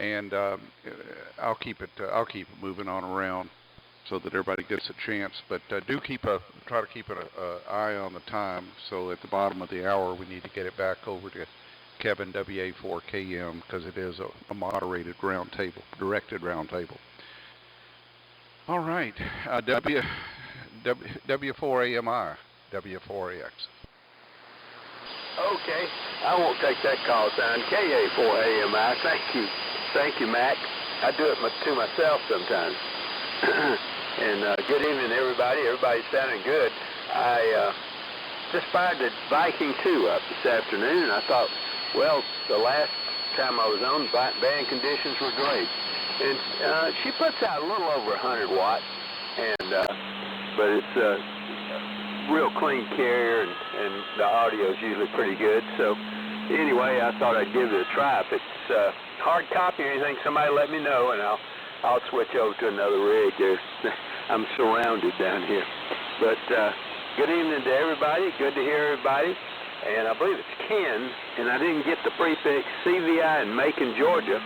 and I'll keep it moving on around so that everybody gets a chance. But try to keep an eye on the time. So at the bottom of the hour, we need to get it back over to Kevin WA4KM because it is a moderated roundtable, directed roundtable. All right, W4AMI, W4AX. Okay, I won't take that call sign. KA4AMI. Thank you, Mac. I do it to myself sometimes. And good evening, everybody. Everybody's sounding good. I just fired the Viking 2 up this afternoon, and I thought, well, the last time I was on, band conditions were great. And she puts out a little over 100 watts, but it's a real clean carrier, and the audio is usually pretty good. So anyway, I thought I'd give it a try. If it's hard copy or anything, somebody let me know, and I'll switch over to another rig. I'm surrounded down here. But good evening to everybody. Good to hear everybody. And I believe it's Ken, and I didn't get the prefix CVI in Macon, Georgia.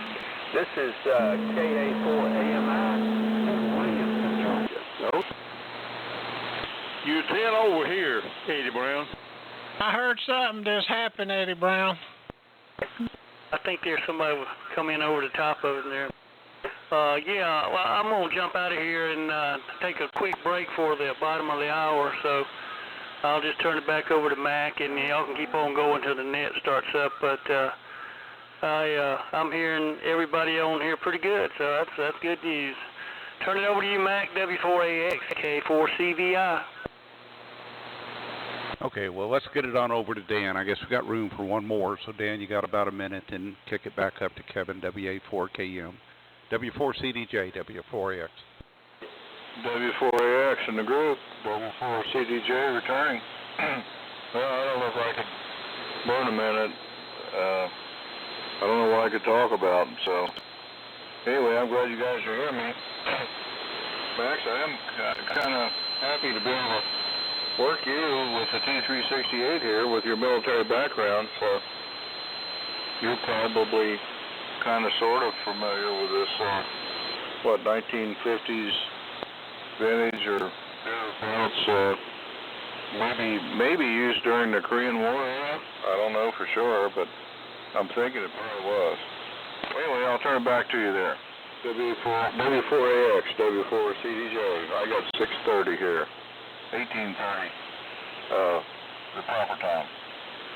This is KA4AMI in Williamson, Georgia. No? You're 10 over here, Eddie Brown. I heard something just happened, Eddie Brown. I think there's somebody coming over the top of it there. Yeah, well, I'm going to jump out of here and take a quick break for the bottom of the hour, so I'll just turn it back over to Mac, and y'all can keep on going till the net starts up. But I'm hearing everybody on here pretty good, so that's good news. Turn it over to you, Mac, W4AX, K4CVI. Okay, well, let's get it on over to Dan. I guess we got room for one more. So, Dan, you got about a minute, and kick it back up to Kevin, WA4KM, W4CDJ, W4AX. W4AX in the group, W4CDJ returning. Well, I don't know if I could burn a minute. I don't know what I could talk about. So, anyway, I'm glad you guys are hearing me. Max, I am kind of happy to be able to work you with the T368 here with your military background. So you're probably kind of sort of familiar with this, 1950s vintage or thereabouts, maybe used during the Korean War era. I don't know for sure, but I'm thinking it probably was. Anyway, I'll turn it back to you there. W4AX, W4CDJ. I got 6:30 here. 18:30. The proper time.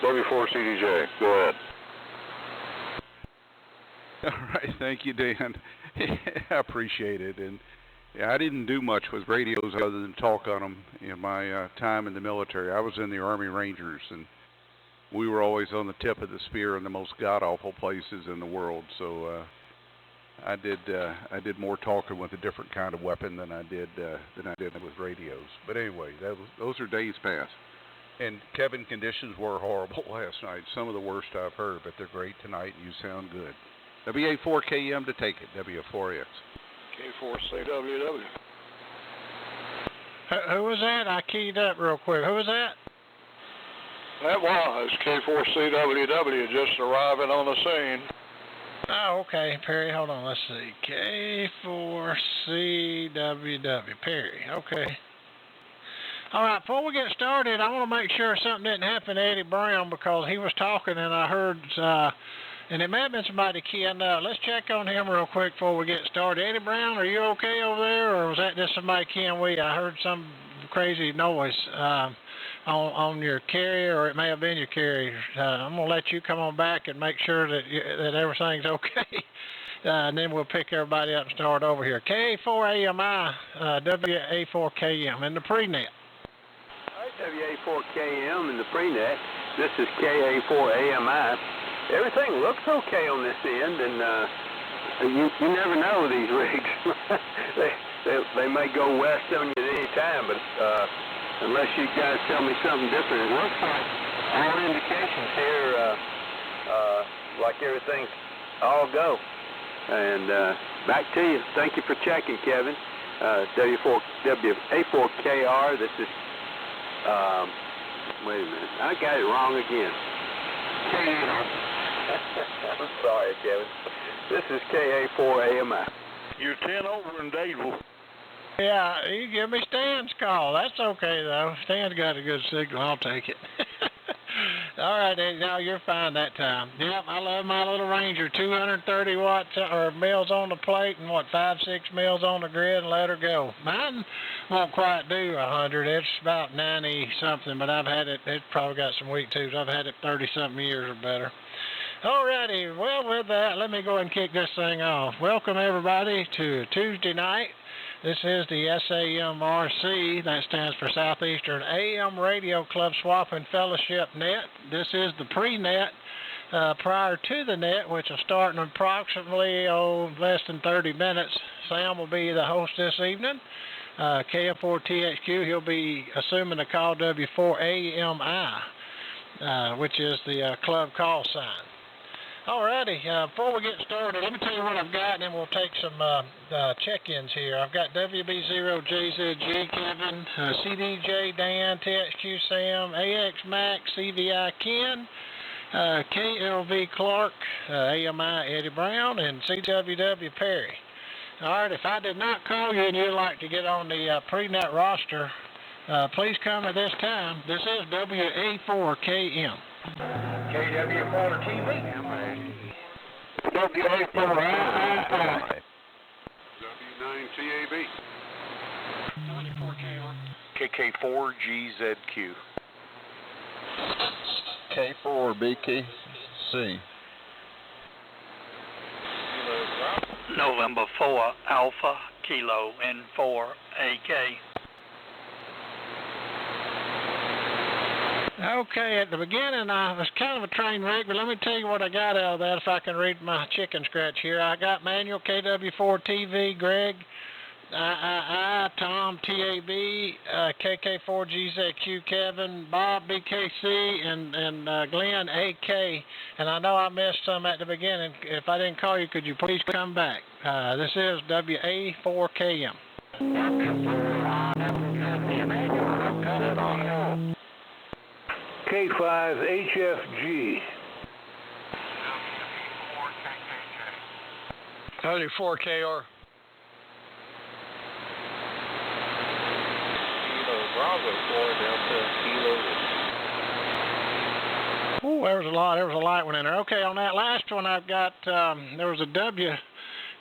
W4CDJ. Go ahead. All right, thank you, Dan. I appreciate it. And yeah, I didn't do much with radios other than talk on them in my time in the military. I was in the Army Rangers, and we were always on the tip of the spear in the most god-awful places in the world. So I did more talking with a different kind of weapon than I did with radios. But anyway, those are days past. And Kevin, conditions were horrible last night. Some of the worst I've heard, but they're great tonight, and you sound good. WA4KM to take it. W4X. K4CWW. Who was that? I keyed up real quick. Who was that? That was K4CWW just arriving on the scene. Oh, okay, Perry. Hold on. Let's see. K4CWW. Perry. Okay. All right. Before we get started, I want to make sure something didn't happen to Eddie Brown because he was talking and I heard, and it may have been somebody keying up. Let's check on him real quick before we get started. Eddie Brown, are you okay over there, or was that just somebody keying we? I heard some crazy noise on your carrier, or it may have been your carrier. I'm going to let you come on back and make sure that everything's okay. And then we'll pick everybody up and start over here. KA4AMI, WA4KM in the prenet. All right, WA4KM in the prenet. This is KA4AMI. Everything looks okay on this end, and you never know with these rigs. they may go west on you at any time, but unless you guys tell me something different, it looks like all indications here, like everything's all go. And back to you. Thank you for checking, Kevin. WA4KR. This is, wait a minute. I got it wrong again. I'm sorry, Kevin. This is KA4AMI. You're 10 over in Dadeville. Yeah, you give me Stan's call. That's okay, though. Stan's got a good signal. I'll take it. All right, Eddie, now you're fine that time. Yep, I love my little Ranger. 230 watts or mils on the plate and 5-6 mils on the grid and let her go. Mine won't quite do 100. It's about 90 something, but I've had it. It's probably got some weak twos. I've had it 30 something years or better. All righty. Well, with that, let me go ahead and kick this thing off. Welcome everybody to Tuesday night. This is the SAMRC, that stands for Southeastern AM Radio Club Swap and Fellowship Net. This is the pre-net prior to the net, which will start in approximately less than 30 minutes. Sam will be the host this evening. KF4THQ, he'll be assuming the call W4AMI, which is the club call sign. Alrighty, before we get started, let me tell you what I've got, and then we'll take some check-ins here. I've got WB0JZG Kevin, CDJ Dan, TXQ Sam, AX Max, CVI Ken, KLV Clark, AMI Eddie Brown, and CWW Perry. Alright, if I did not call you and you'd like to get on the pre-net roster, please come at this time. This is WA4KM. KW4TV. WA4II. W9TAB. KK4GZQ. K4BKC. November 4 Alpha Kilo N4 AK. Okay, at the beginning, I was kind of a train wreck, but let me tell you what I got out of that if I can read my chicken scratch here. I got Manuel, KW4TV, Greg, Tom, TAB, KK4GZQ, Kevin, Bob, BKC, and Glenn, AK. And I know I missed some at the beginning. If I didn't call you, could you please come back? This is WA4KM. K5HFG. W4KR. Bravo 4 Delta Kilo. Oh, there was a light one in there. Okay, on that last one, I've got, there was a W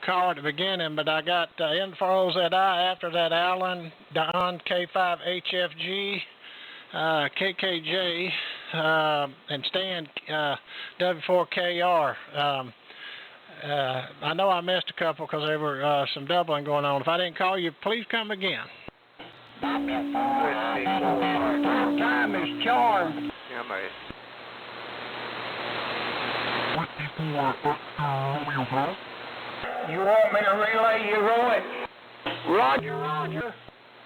call at the beginning, but I got N4OZI after that, Allen, Don, K5HFG, KKJ, and Stan, W4KR. I know I missed a couple because there were some doubling going on. If I didn't call you, please come again. Time is charmed. Yeah, mate. You want me to relay you, Roy? Roger.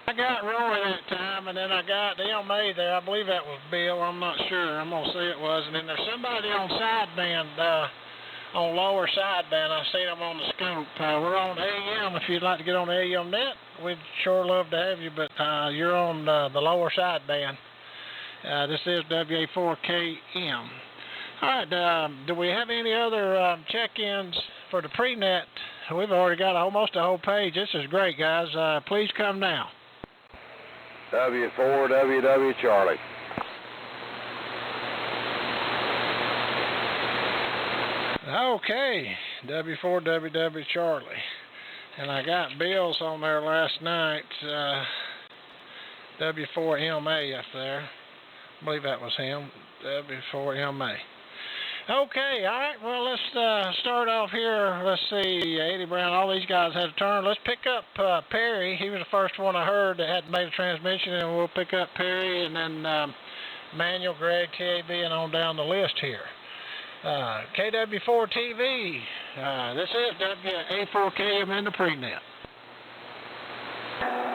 I got Roy that time, and then I got LMA there. I believe that was Bill. I'm not sure. I'm going to say it was. And then there's somebody on sideband, on lower sideband. I seen them on the scope. We're on AM. If you'd like to get on the AM Net, we'd sure love to have you, but you're on the lower sideband. This is WA4KM. All right, do we have any other check-ins for the pre-net? We've already got almost a whole page. This is great, guys. Please come now. W4WW Charlie. Okay, W4WW Charlie. And I got Bill's on there last night, W4MA up there. I believe that was him, W4MA. Okay, all right, well, let's start off here. Let's see, Eddie Brown, all these guys had a turn. Let's pick up Perry. He was the first one I heard that hadn't made a transmission, and we'll pick up Perry, and then Manuel, Greg, TAB, and on down the list here. KW4TV, this is WA4KM in the pre-net.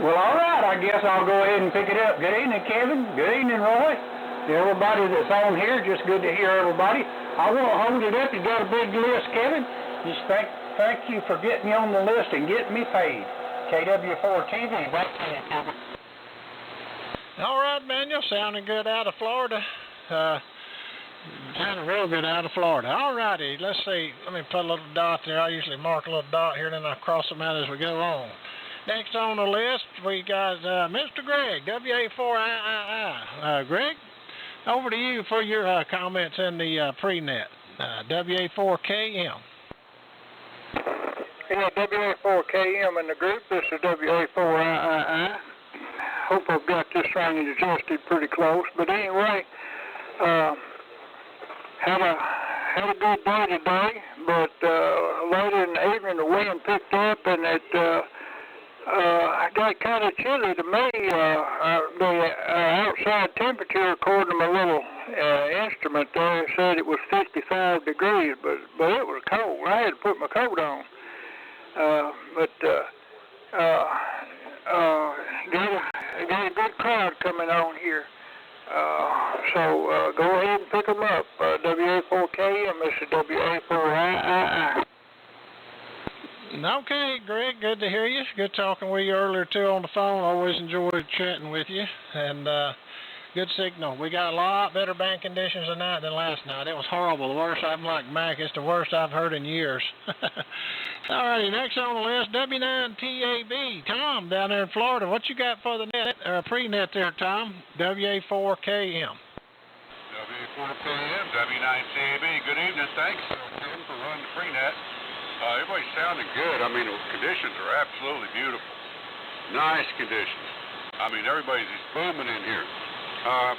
Well, all right, I guess I'll go ahead and pick it up. Good evening, Kevin. Good evening, Roy. Everybody that's on here, just good to hear everybody. I won't hold it up. You got a big list, Kevin. Just thank you for getting me on the list and getting me paid. KW4TV, back to you, Kevin. All right, Manuel, sounding good out of Florida. Sounding real good out of Florida. All righty, let's see. Let me put a little dot there. I usually mark a little dot here, then I cross them out as we go on. Next on the list, we got Mr. Greg, WA4III. Greg, over to you for your comments in the pre-net. WA4KM. Yeah, WA4KM in the group. This is WA4III. Hope I've got this thing adjusted pretty close. But anyway, had a good day today. But later in the evening, the wind picked up, and it got kind of chilly to me. The outside temperature, according to my little instrument there, said it was 55 degrees, but it was cold. I had to put my coat on. Got a good crowd coming on here. So go ahead and pick them up. WA4KM, this is WA4III. Okay, Greg, good to hear you. Good talking with you earlier, too, on the phone. Always enjoyed chatting with you. And good signal. We got a lot better band conditions tonight than last night. It was horrible. The worst I'm like Mac. It's the worst I've heard in years. All righty, next on the list, W9TAB. Tom, down there in Florida. What you got for the net, or pre-net there, Tom? WA4KM. WA4KM, W9TAB. Good evening. Thanks for running the pre-net. Everybody's sounding good. I mean, the conditions are absolutely beautiful. Nice conditions. I mean, everybody's just booming in here.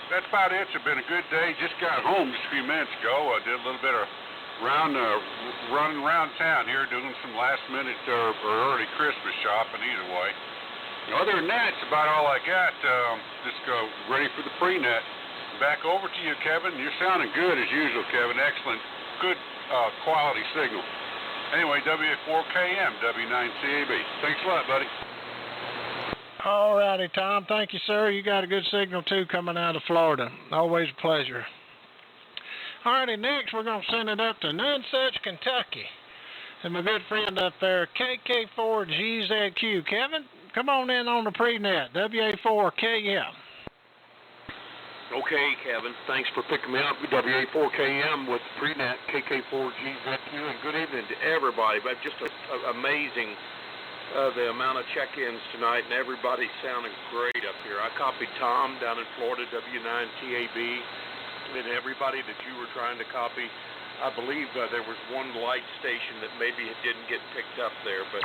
That's about it. It's been a good day. Just got home just a few minutes ago. I did a little bit of running around town here, doing some last-minute or early Christmas shopping either way. Other than that, it's about all I got. Just go ready for the pre-net. Back over to you, Kevin. You're sounding good as usual, Kevin. Excellent. Good quality signal. Anyway, WA4KM, W9CAB. Thanks a lot, buddy. All righty, Tom. Thank you, sir. You got a good signal, too, coming out of Florida. Always a pleasure. All righty, next we're going to send it up to Nonsuch, Kentucky. And my good friend up there, KK4GZQ. Kevin, come on in on the pre-net, WA4KM. Okay, Kevin. Thanks for picking me up. WA4KM with pre-net KK4GZQ, and good evening to everybody. But just amazing the amount of check-ins tonight, and everybody's sounding great up here. I copied Tom down in Florida, W9TAB, and everybody that you were trying to copy. I believe there was one light station that maybe it didn't get picked up there, but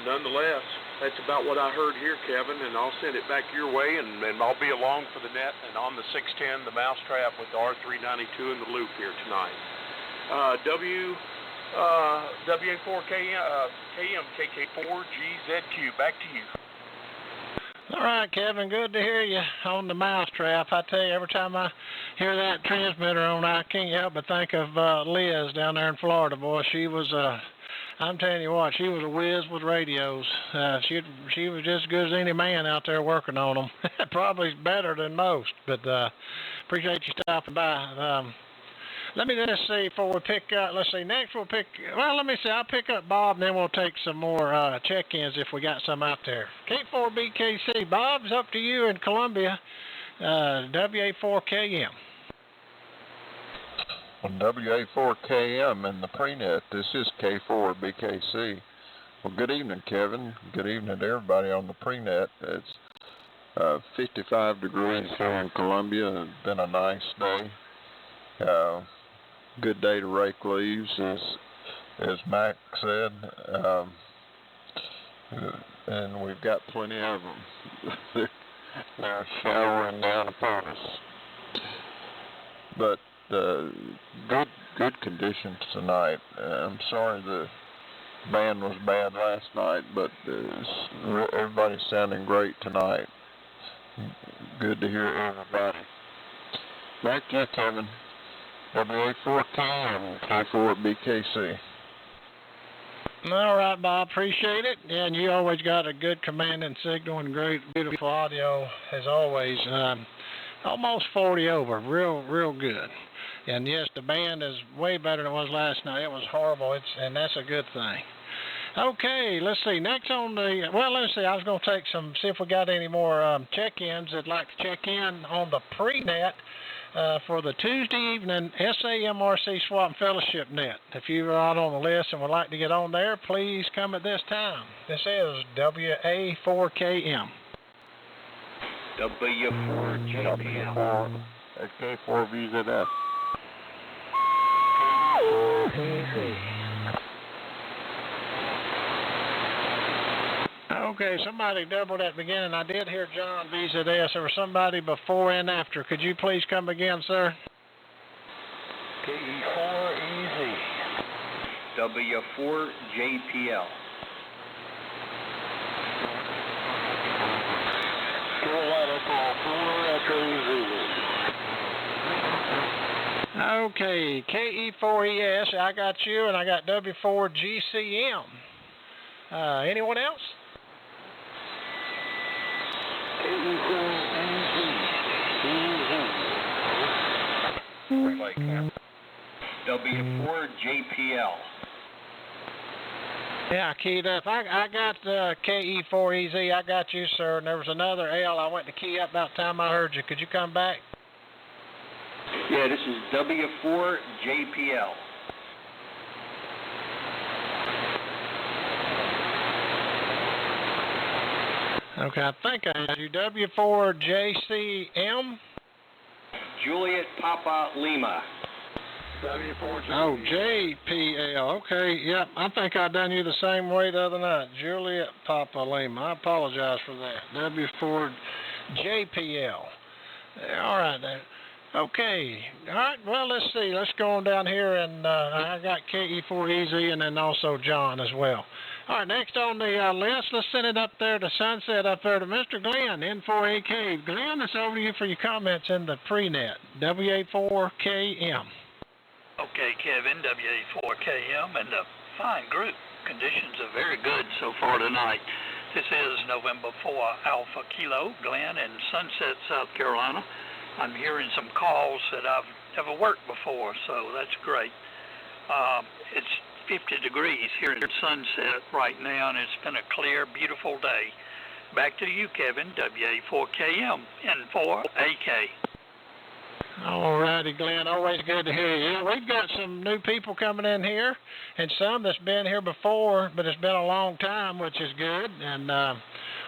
nonetheless, that's about what I heard here, Kevin, and I'll send it back your way, and I'll be along for the net and on the 610, the mousetrap with the R392 in the loop here tonight. WA4KM, KK4GZQ, back to you. All right, Kevin, good to hear you on the mousetrap. I tell you, every time I hear that transmitter on, I can't help but think of Liz down there in Florida. Boy, she was I'm telling you what, she was a whiz with radios. She was just as good as any man out there working on them. Probably better than most, but appreciate you stopping by. Let me just see before we pick up. Let's see, next we'll pick, well, let me see, I'll pick up Bob, and then we'll take some more check-ins if we got some out there. K4BKC, Bob's up to you in Columbia, WA4KM. Well, WA4KM in the pre-net, this is K4BKC. Well, good evening, Kevin. Good evening to everybody on the pre-net. It's 55 degrees here in Columbia. It's been a nice day. Good day to rake leaves, as Mac said. And we've got plenty of them. They're showering down upon us. But good conditions tonight. I'm sorry the band was bad last night, but everybody's sounding great tonight. Good to hear everybody. Back to you, Kevin. WA4KM, K4BKC. All right, Bob, appreciate it. Yeah, and you always got a good commanding signal and great, beautiful audio, as always. Almost 40 over, real good. And yes, the band is way better than it was last night. It was horrible, and that's a good thing. Okay, let's see. Next on the, well, let's see. I was going to see if we got any more check-ins that'd like to check in on the pre-net. for the Tuesday evening SAMRC Swap and Fellowship Net. If you are out on the list and would like to get on there, please come at this time. This is WA4KM. W4JPL. K4VZF. Okay, somebody doubled at the beginning. I did hear John VZS. There was somebody before and after. Could you please come again, sir? KE4EZ. W4JPL. Okay, KE4ES, I got you, and I got W4GCM. Anyone else? W4JPL. Yeah, I keyed up. I got KE4EZ. I got you, sir. And there was another L. I went to key up about the time I heard you. Could you come back? Yeah, this is W4JPL. Okay, I think I had you. W4JCM? Juliet Papa Lima. Oh, JPL. Okay, yep. I think I done you the same way the other night. Juliet Papa Lima. I apologize for that. W4JPL. All right, then. Okay. All right, well, let's see. Let's go on down here, and I got KE4EZ and then also John as well. All right, next on the list, let's send it up there to Sunset, up there to Mr. Glenn, N4AK. Glenn, it's over to you for your comments in the pre-net. WA4KM. Okay, Kevin, WA4KM, and a fine group. Conditions are very good so far tonight. This is November 4 Alpha Kilo, Glenn in Sunset, South Carolina. I'm hearing some calls that I've never worked before, so that's great. It's 50 degrees here in Sunset right now, and it's been a clear, beautiful day. Back to you, Kevin, WA4KM, N4AK. All righty, Glenn. Always good to hear you. We've got some new people coming in here, and some that's been here before, but it's been a long time, which is good. And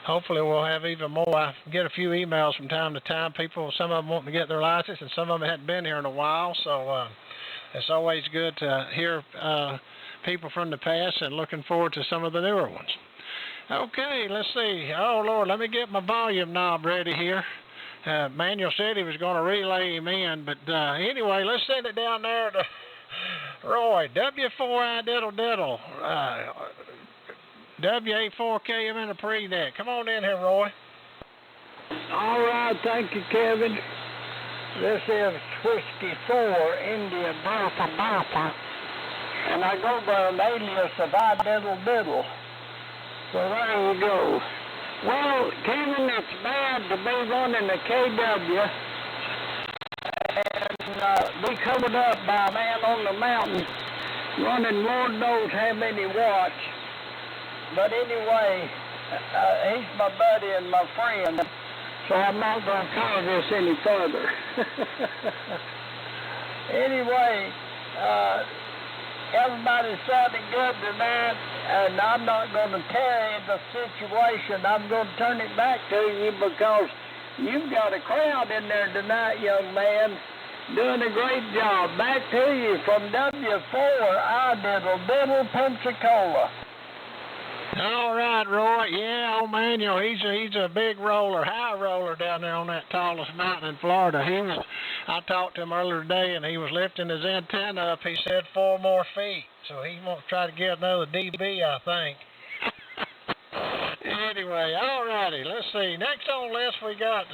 hopefully we'll have even more. I get a few emails from time to time. People, some of them wanting to get their license, and some of them hadn't been here in a while. So it's always good to hear people from the past, and looking forward to some of the newer ones. Okay, let's see. Oh, Lord, let me get my volume knob ready here. Manuel said he was going to relay him in, but anyway, let's send it down there to Roy. W4I diddle diddle. WA4KM in the pre-net. Come on in here, Roy. All right, thank you, Kevin. This is Whiskey 4 India Papa, and I go by an alias of I diddle diddle. So there you go. Well, Kevin, it's bad to be running a KW and be covered up by a man on the mountain running Lord knows how many watts. But anyway, he's my buddy and my friend, so I'm not going to cover this any further. Anyway, everybody's sounding good tonight, and I'm not going to carry the situation. I'm going to turn it back to you because you've got a crowd in there tonight, young man, doing a great job. Back to you from W4, I diddle Pensacola. All right, Roy. Yeah, old Manuel, he's a big roller, high roller down there on that tallest mountain in Florida. I talked to him earlier today, and he was lifting his antenna up. He said 4 more feet, so he wants to try to get another dB, I think. Anyway, all righty. Let's see. Next on the list, we got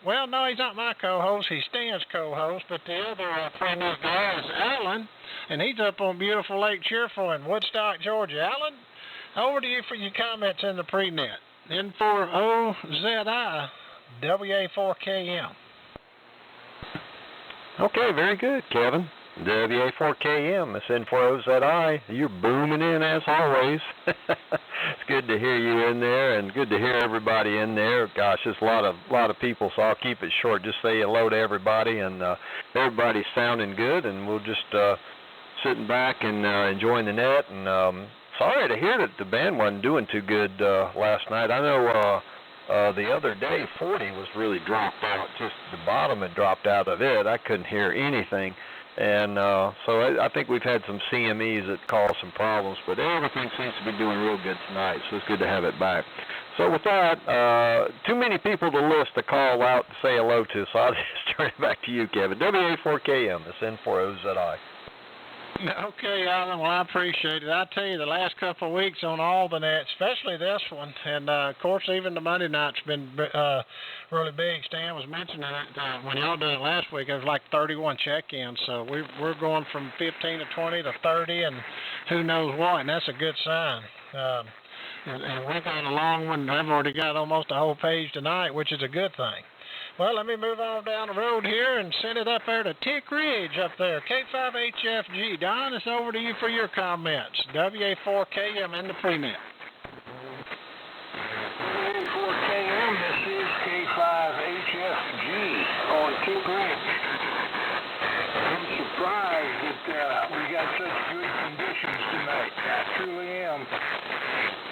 well, no, he's not my co-host. He's Stan's co-host, but the other friend of guy is Alan, and he's up on beautiful Lake Cheerful in Woodstock, Georgia. Alan, over to you for your comments in the pre-net. N4OZI, WA4KM. Okay, very good, Kevin. WA4KM, it's N4OZI. You're booming in as always. It's good to hear you in there, and good to hear everybody in there. Gosh, there's a lot of people, so I'll keep it short. Just say hello to everybody, and everybody's sounding good, and we'll just sitting back and enjoying the net. And sorry to hear that the band wasn't doing too good last night. I know the other day 40 was really dropped out. Just the bottom had dropped out of it. I couldn't hear anything. And so I think we've had some CMEs that caused some problems, but everything seems to be doing real good tonight, so it's good to have it back. So with that, too many people to list to call out to say hello to, so I'll just turn it back to you, Kevin. WA4KM, it's N4OZI. Okay, Alan, well, I appreciate it. I tell you, the last couple of weeks on all the nets, especially this one, and of course, even the Monday night's been really big. Stan was mentioning that when y'all did it last week, it was like 31 check-ins, so we're going from 15 to 20 to 30, and who knows what, and that's a good sign. And we got a long one. I've already got almost a whole page tonight, which is a good thing. Well, let me move on down the road here and send it up there to Tick Ridge up there, K5HFG. Don, it's over to you for your comments. WA4KM in the pre-net. WA4KM, this is K5HFG on Tick Ridge. I'm surprised that we got such good conditions tonight. I truly am.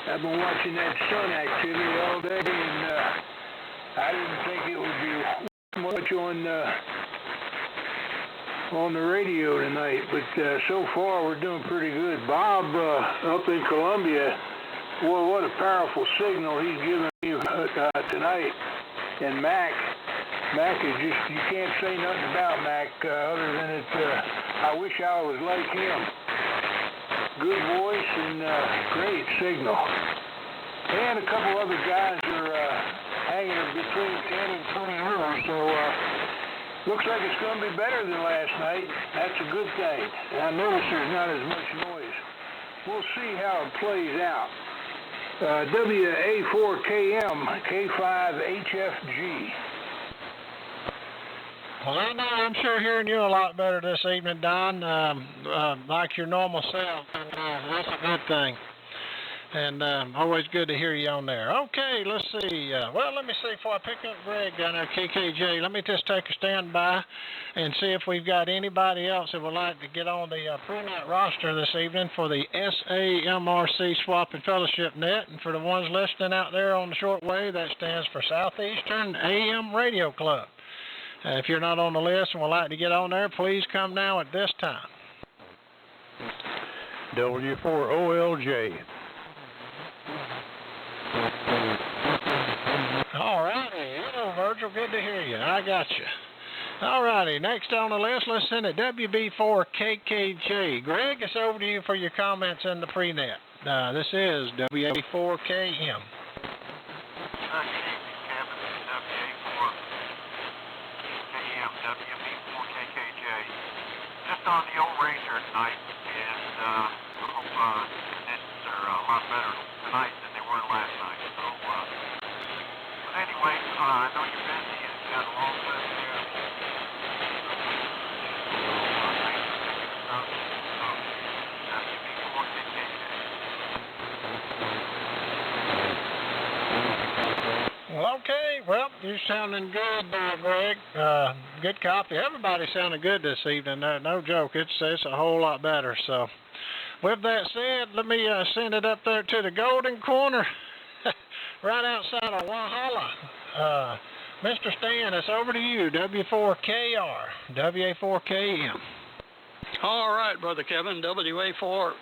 I've been watching that sun activity all day, and I didn't think it would be much on the radio tonight, but so far we're doing pretty good. Bob up in Columbia, boy, what a powerful signal he's giving me tonight. And Mac is just, you can't say nothing about Mac other than I wish I was like him. Good voice and great signal. And a couple other guys are hanging between 10 and 20 hours, so looks like it's going to be better than last night. That's a good thing. And I notice there's not as much noise. We'll see how it plays out. WA4KM, K5HFG. Well, I'm sure hearing you a lot better this evening, Don, like your normal self, and that's a good thing. And always good to hear you on there. Okay, let's see. Well, let me see before I pick up Greg down there, KKJ. Let me just take a standby and see if we've got anybody else that would like to get on the pre-net roster this evening for the SAMRC Swap and Fellowship Net. And for the ones listening out there on the shortwave, that stands for Southeastern AM Radio Club. If you're not on the list and would like to get on there, please come now at this time. W4OLJ. All righty. Hello, Virgil. Good to hear you. I got you. All righty. Next on the list, let's send it WB4KKJ. Greg, it's over to you for your comments in the pre-net. This is WA4KM. Just on the old Ranger tonight, and I hope nets are a lot better tonight than they were last night. So, but anyway, I know you're busy and got a long list here. Well, okay. Well, you're sounding good, Greg. Good copy. Everybody's sounding good this evening. No joke. It's a whole lot better. So, with that said, let me send it up there to the Golden Corner, right outside of Walhalla. Mr. Stan, it's over to you. W4KR, WA4KM. All right, Brother Kevin, WA4,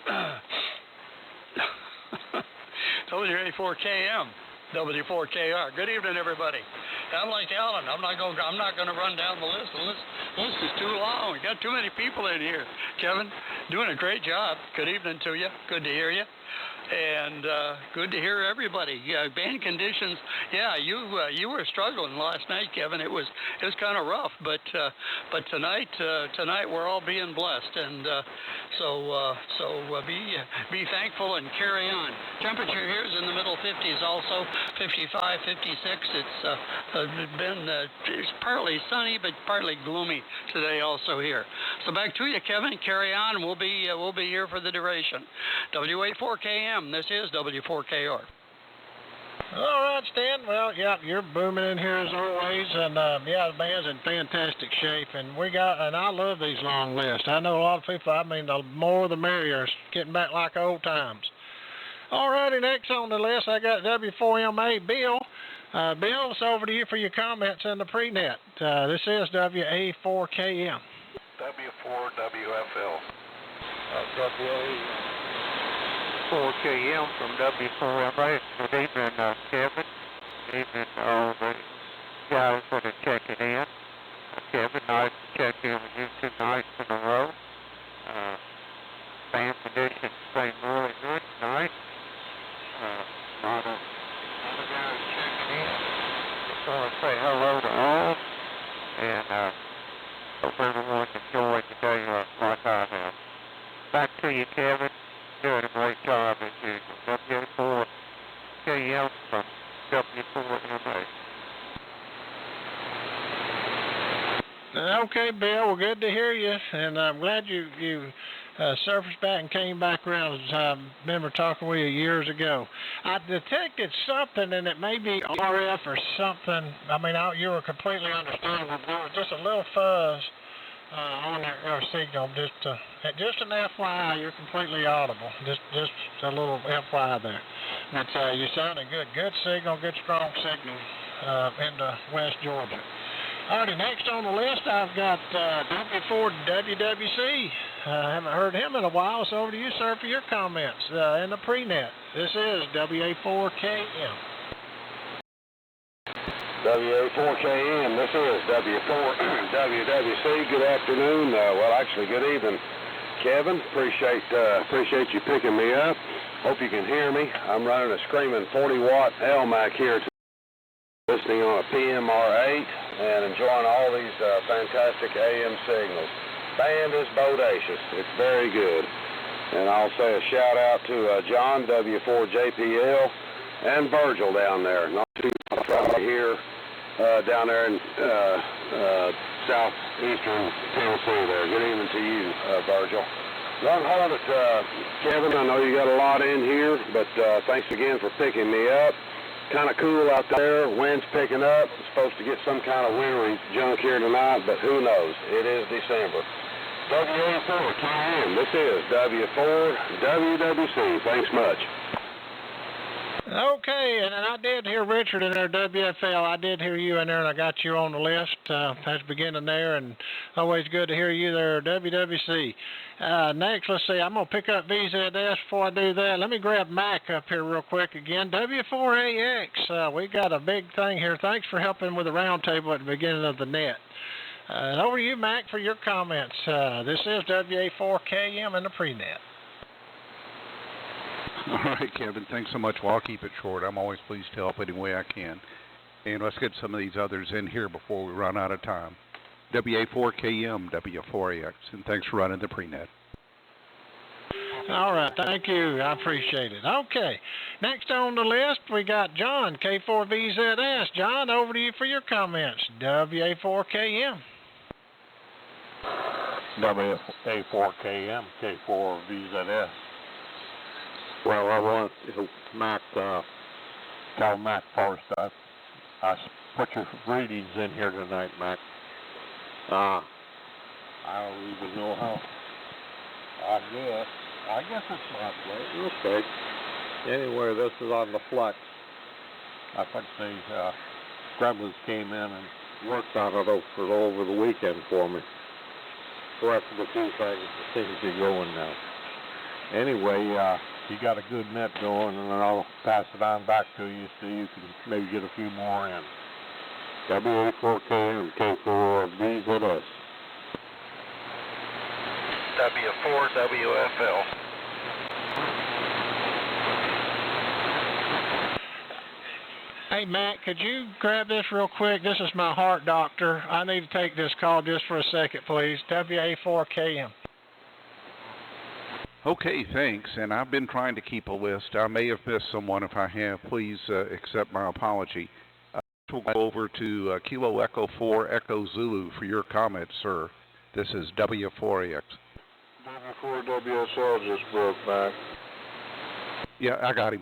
WA4KM. W4KR. Good evening, everybody. I'm like Alan. I'm not going to run down the list. The list is too long. We got too many people in here. Kevin, doing a great job. Good evening to you. Good to hear you. And good to hear everybody. Yeah, band conditions. Yeah, you were struggling last night, Kevin. It was kind of rough, but tonight we're all being blessed, and so be thankful and carry on. Temperature here is in the middle 50s, also 55, 56. It's partly sunny, but partly gloomy today also here. So back to you, Kevin. Carry on, and we'll be here for the duration. WA4 W4KM. This is W4KR. All right, Stan. Well, yeah, you're booming in here as always, and yeah, the band's in fantastic shape, and I love these long lists. I know a lot of people. I mean, the more the merrier. It's getting back like old times. All righty, next on the list, I got W4MA Bill. Bill, it's over to you for your comments in the pre-net. This is WA4KM. W4WFL. WA4KM from W4MA. Good evening, Kevin. Good evening, all the guys that are checking in. Kevin, nice to check in with you 2 nights in a row. Fan conditions seem really good tonight. A lot of guys checking in. Just want to say hello to all, and hope everyone's enjoying the day like I have. Back to you, Kevin. Doing a great job as usual. W4KM from W4MA. Okay, Bill. Well, good to hear you, and I'm glad you surfaced back and came back around. I remember talking with you years ago. I detected something, and it may be RF or something. I mean, you were completely understandable. There was just a little fuzz on your signal. Just an FYI, you're completely audible. Just a little FYI there. But you sounded good. Good signal, good strong signal into West Georgia. Alrighty, next on the list, I've got W4WWC. I haven't heard him in a while, so over to you, sir, for your comments in the pre-net. This is WA4KM. WA4KM, this is W4WWC. Good afternoon. Well, actually, good evening, Kevin. Appreciate you picking me up. Hope you can hear me. I'm running a screaming 40-watt LMAC here, listening on a PMR8 and enjoying all these fantastic AM signals. Band is bodacious. It's very good. And I'll say a shout out to John, W4JPL, and Virgil down there. Not too far here, down there in Southeastern Tennessee there. Good evening to you, Virgil. Run hard at Kevin. I know you got a lot in here, but thanks again for picking me up. Kind of cool out there. Wind's picking up. Supposed to get some kind of wintry junk here tonight, but who knows? It is December. WA4KM. This is W4WWC. Thanks much. Okay, and I did hear Richard in there, WFL. I did hear you in there, and I got you on the list at the beginning there, and always good to hear you there, WWC. Next, let's see, I'm going to pick up VZS. Before I do that, let me grab Mac up here real quick again. W4AX, we got a big thing here. Thanks for helping with the roundtable at the beginning of the net. And over to you, Mac, for your comments. This is WA4KM in the pre-net. All right, Kevin, thanks so much. Well, I'll keep it short. I'm always pleased to help any way I can. And let's get some of these others in here before we run out of time. WA4KM, W4AX, and thanks for running the pre-net. All right, thank you. I appreciate it. Okay, next on the list, we got John, K4VZS. John, over to you for your comments. WA4KM. WA4KM, K4VZS. Well, I want to tell Mac first. I put your readings in here tonight, Mac. I don't even know how. I guess it's not right. Okay. Anyway, this is on the flex. I think the gremlins came in and worked on it over the weekend for me. Corrected a few things. Things are going now. Anyway, you got a good net going, and then I'll pass it on back to you so you can maybe get a few more in. WA4KM, K4VZS. W4WFL. Hey, Matt, could you grab this real quick? This is my heart doctor. I need to take this call just for a second, please. WA4KM. Okay, thanks. And I've been trying to keep a list. I may have missed someone. If I have, please accept my apology. We'll go over to Kilo Echo 4 Echo Zulu for your comments, sir. This is W4AX. W4WSL just broke back. Yeah, I got him.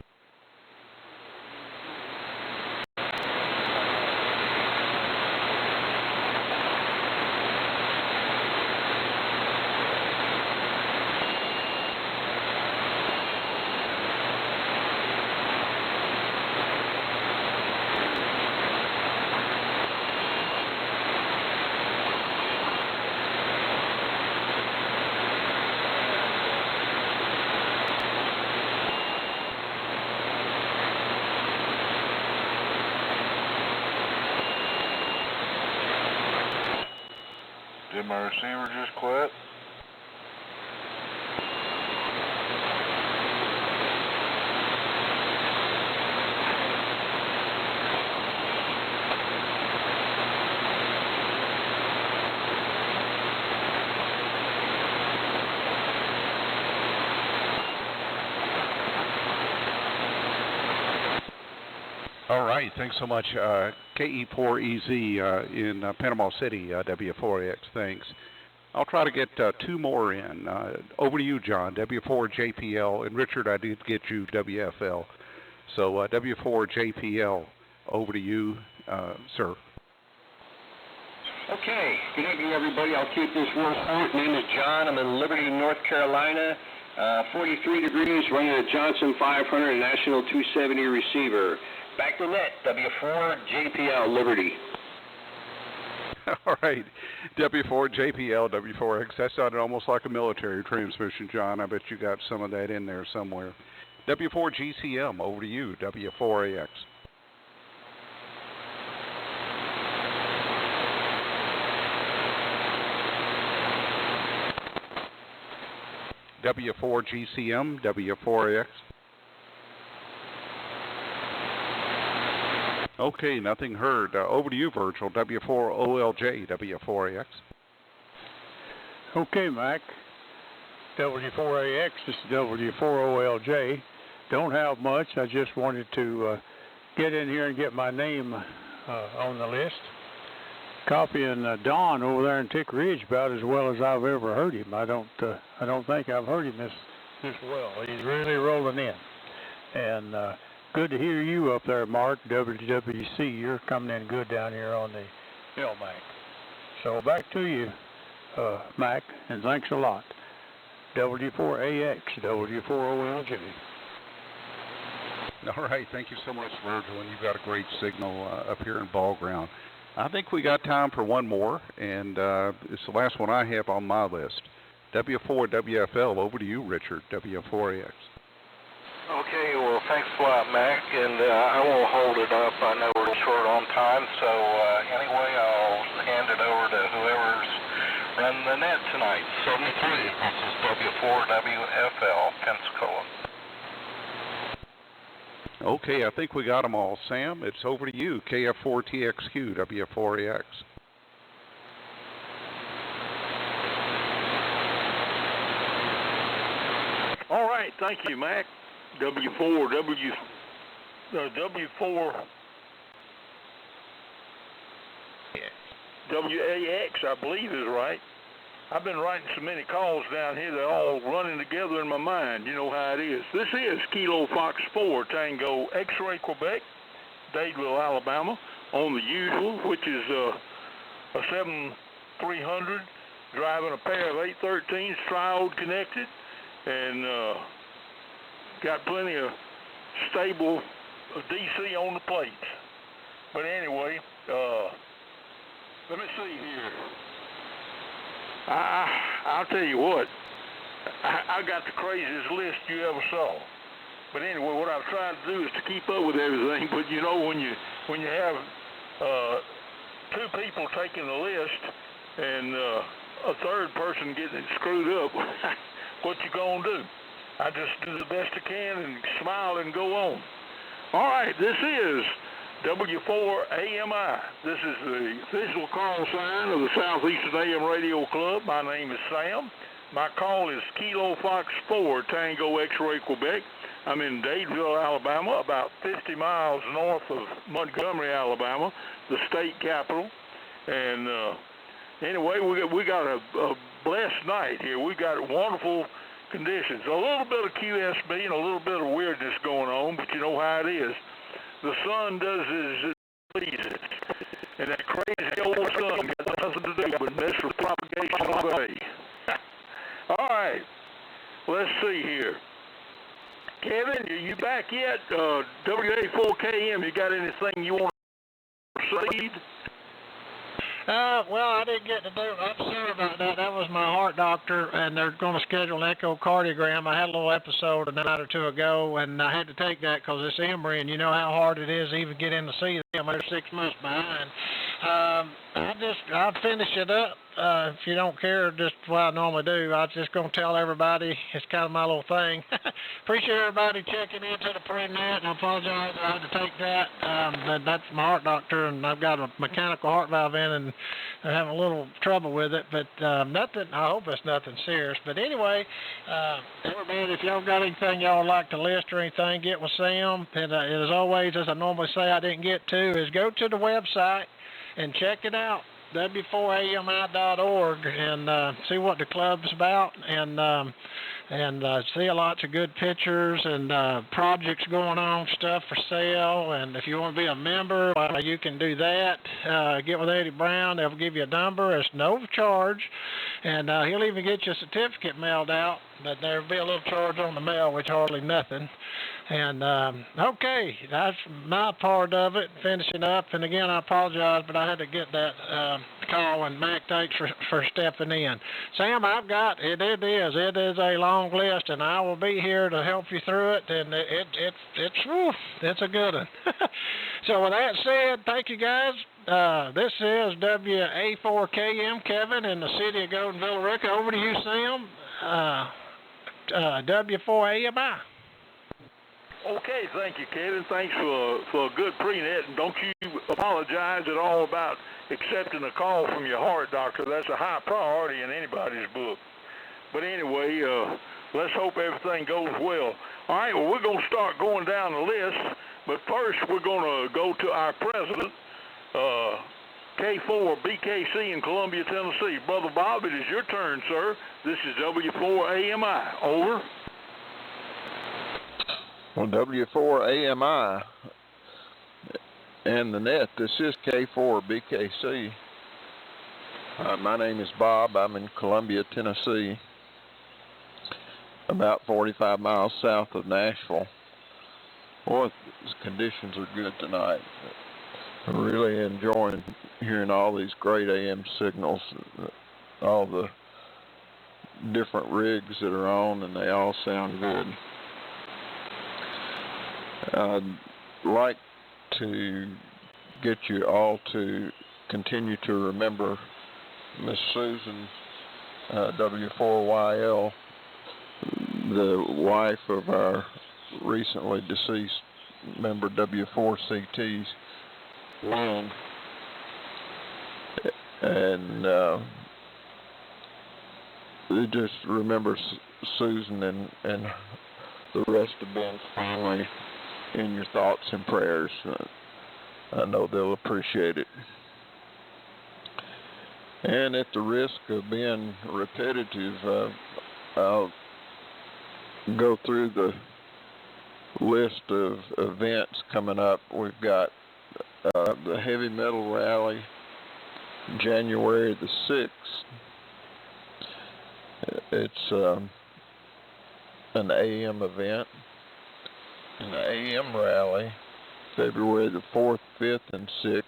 Did my receiver just quit? All right, thanks so much. KE4EZ in Panama City, W4AX, thanks. I'll try to get two more in. Over to you, John, W4JPL, and Richard, I did get you WFL. So W4JPL, over to you, sir. Okay, good evening, everybody. I'll keep this real short. My name is John. I'm in Liberty, North Carolina. 43 degrees, running a Johnson 500 National 270 receiver. Back to net, W4JPL, Liberty. All right, W4JPL, W4X. That sounded almost like a military transmission, John. I bet you got some of that in there somewhere. W4GCM, over to you, W4AX. W4GCM, W4AX. Okay, nothing heard. Over to you, Virgil. W4OLJ, W4AX. Okay, Mac. W4AX, this is W4OLJ. Don't have much. I just wanted to get in here and get my name on the list. Copying Don over there in Tick Ridge about as well as I've ever heard him. I don't think I've heard him this well. He's really rolling in. And good to hear you up there, Mark, WWC. You're coming in good down here on the LMAC. So back to you, Mac, and thanks a lot. W4AX, W4OLJ. All right, thank you so much, Virgil, and you've got a great signal up here in Ball Ground. I think we got time for one more, and it's the last one I have on my list. W4WFL, over to you, Richard, W4AX. Okay, well, thanks a lot, Mac, and I won't hold it up. I know we're short on time, so anyway, I'll hand it over to whoever's running the net tonight. 73, this is W4WFL, Pensacola. Okay, I think we got them all. Sam, it's over to you, KF4TXQ, W4AX. All right, thank you, Mac. W4 WAX, I believe is right. I've been writing so many calls down here, they're all running together in my mind. You know how it is. This is Kilo Fox 4 Tango X-Ray Quebec, Dadeville, Alabama, on the usual, which is a 7300, driving a pair of 813s, triode connected, and got plenty of stable DC on the plates. But anyway, let me see here. I'll tell you what, I got the craziest list you ever saw. But anyway, what I've tried to do is to keep up with everything. But you know, when you have two people taking the list and a third person getting it screwed up, what you gonna do? I just do the best I can and smile and go on. All right, this is W4AMI. This is the official call sign of the Southeastern AM Radio Club. My name is Sam. My call is Kilo Fox 4 Tango X-Ray Quebec. I'm in Dadeville, Alabama, about 50 miles north of Montgomery, Alabama, the state capital. And anyway, we got a blessed night here. We got wonderful conditions. A little bit of QSB and a little bit of weirdness going on, but you know how it is. The sun does as it pleases. And that crazy old sun got nothing to do but mess with propagation all day. All right. Let's see here. Kevin, are you back yet? WA4KM, you got anything you want to proceed? Well, I didn't get to do it. I'm sorry about that. That was my heart doctor, and they're going to schedule an echocardiogram. I had a little episode a night or two ago, and I had to take that because it's Emory, and you know how hard it is to even get in to see them. They're 6 months behind. I'll finish it up. If you don't care, just what I normally do, I'm just going to tell everybody. It's kind of my little thing. Appreciate everybody checking into the pre-net, and I apologize I had to take that. But that's my heart doctor, and I've got a mechanical heart valve in, and I'm having a little trouble with it. But nothing. I hope it's nothing serious. But anyway, everybody, if y'all got anything y'all would like to list or anything, get with Sam. And as always, as I normally say, I didn't get to, is go to the website and check it out. w4ami.org and see what the club's about and see lots of good pictures and projects going on, stuff for sale. And if you want to be a member, you can do that. Get with Eddie Brown. They'll give you a number. It's no charge. And he'll even get you a certificate mailed out, but there'll be a little charge on the mail, which hardly nothing. And, okay, that's my part of it, finishing up. And again, I apologize, but I had to get that call, and Mac, thanks for stepping in. Sam, it is a long list, and I will be here to help you through it, and it's a good one. So with that said, thank you guys. This is WA4KM, Kevin, in the city of Golden, Villarica. Over to you, Sam. W4AMI. Okay, thank you, Kevin. Thanks for a good pre-net, and don't you apologize at all about accepting a call from your heart doctor. That's a high priority in anybody's book. But anyway, let's hope everything goes well. All right, well, we're going to start going down the list, but first we're going to go to our president, K4 BKC in Columbia, Tennessee. Brother Bob, it is your turn, sir. This is W4AMI. Over. Well, W4AMI and the net, this is K4 BKC. My name is Bob. I'm in Columbia, Tennessee, about 45 miles south of Nashville. Boy, the conditions are good tonight. I'm really enjoying hearing all these great AM signals, all the different rigs that are on, and they all sound good. I'd like to get you all to continue to remember Miss Susan W4YL, the wife of our recently deceased member W4CT's Lynn, and just remember Susan and the rest of Ben's family in your thoughts and prayers. I know they'll appreciate it. And at the risk of being repetitive, I'll go through the list of events coming up. We've got the Heavy Metal Rally, January the 6th. It's an AM event. And the AM rally, February the 4th, 5th, and 6th,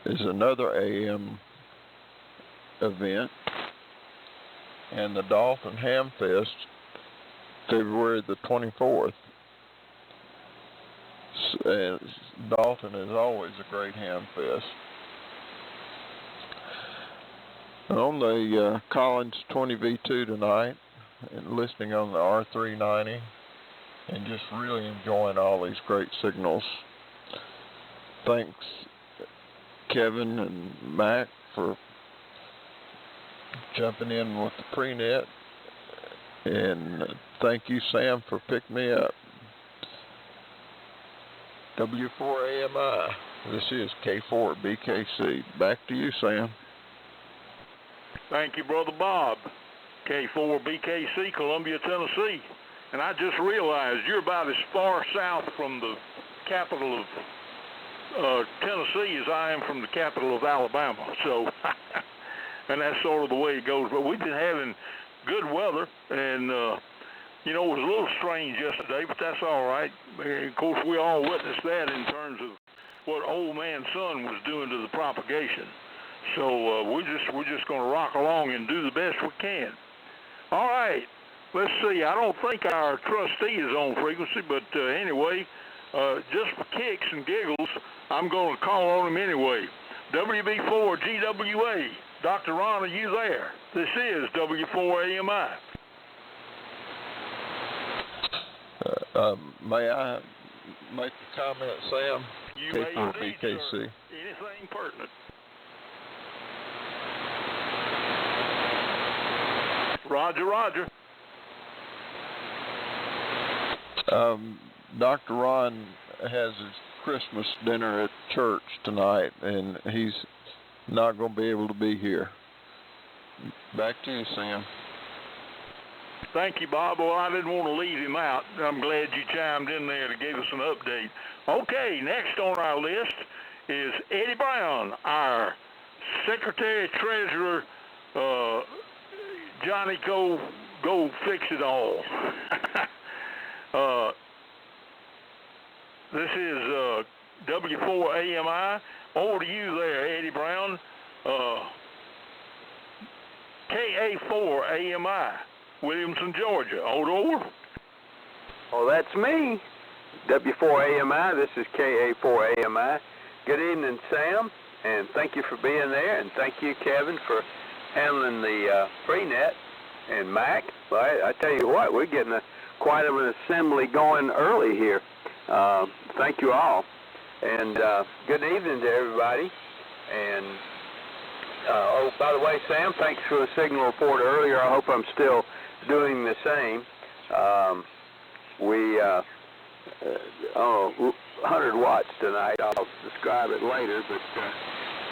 is another AM event. And the Dalton Ham Fest, February the 24th. Dalton is always a great ham fest. On the Collins 20V2 tonight, and listening on the R390, and just really enjoying all these great signals. Thanks, Kevin and Mac, for jumping in with the pre-net, and thank you, Sam, for picking me up. W4AMI, this is K4BKC. Back to you, Sam. Thank you, Brother Bob. K4BKC, Columbia, Tennessee. And I just realized you're about as far south from the capital of Tennessee as I am from the capital of Alabama. So, and that's sort of the way it goes. But we've been having good weather, and you know, it was a little strange yesterday, but that's all right. And of course, we all witnessed that in terms of what Old Man Sun was doing to the propagation. So we're just going to rock along and do the best we can. All right. Let's see. I don't think our trustee is on frequency, but anyway, just for kicks and giggles, I'm going to call on him anyway. WB4GWA. Dr. Ron, are you there? This is W4AMI. May I make a comment, Sam? You may indeed, K4BKC. sir. Anything pertinent. Roger, roger. Dr. Ron has his Christmas dinner at church tonight, and he's not going to be able to be here. Back to you, Sam. Thank you, Bob. Well, I didn't want to leave him out. I'm glad you chimed in there to give us an update. Okay, next on our list is Eddie Brown, our Secretary-Treasurer, Johnny Go Fix It All. This is W4AMI. Over to you there, Eddie Brown. KA4AMI, Williamson, Georgia. Over. Well, that's me. W4AMI. This is KA4AMI. Good evening, Sam, and thank you for being there, and thank you, Kevin, for handling the freenet, and Mac. Well, I tell you what, we're getting quite an assembly going early here. Thank you all, and good evening to everybody. And oh, by the way, Sam, thanks for the signal report earlier. I hope I'm still doing the same. 100 watts tonight. I'll describe it later, but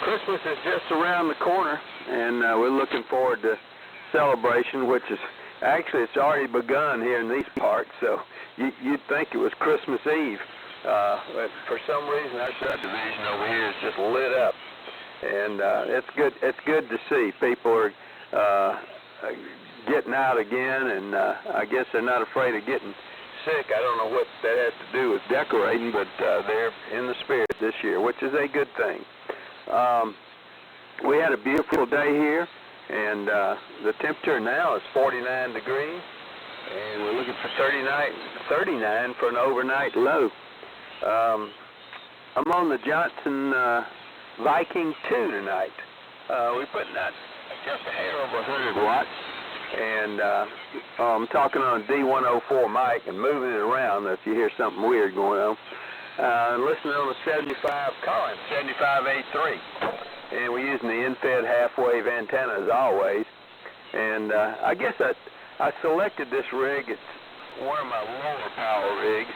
Christmas is just around the corner, and we're looking forward to celebration, which is actually, it's already begun here in these parts, so you'd think it was Christmas Eve. But for some reason, our subdivision over here is just lit up, and it's good to see people are getting out again, and I guess they're not afraid of getting sick. I don't know what that has to do with decorating, but they're in the spirit this year, which is a good thing. We had a beautiful day here, and the temperature now is 49 degrees, and we're looking for 39 for an overnight low. I'm on the Johnson Viking 2 tonight. We're putting out just a hair over 100 watts, and I'm talking on a D104 mic and moving it around if you hear something weird going on. Listening on the 75 Collins, 75A3. And we're using the in-fed half-wave antenna as always. And I guess I selected this rig. It's one of my lower power rigs.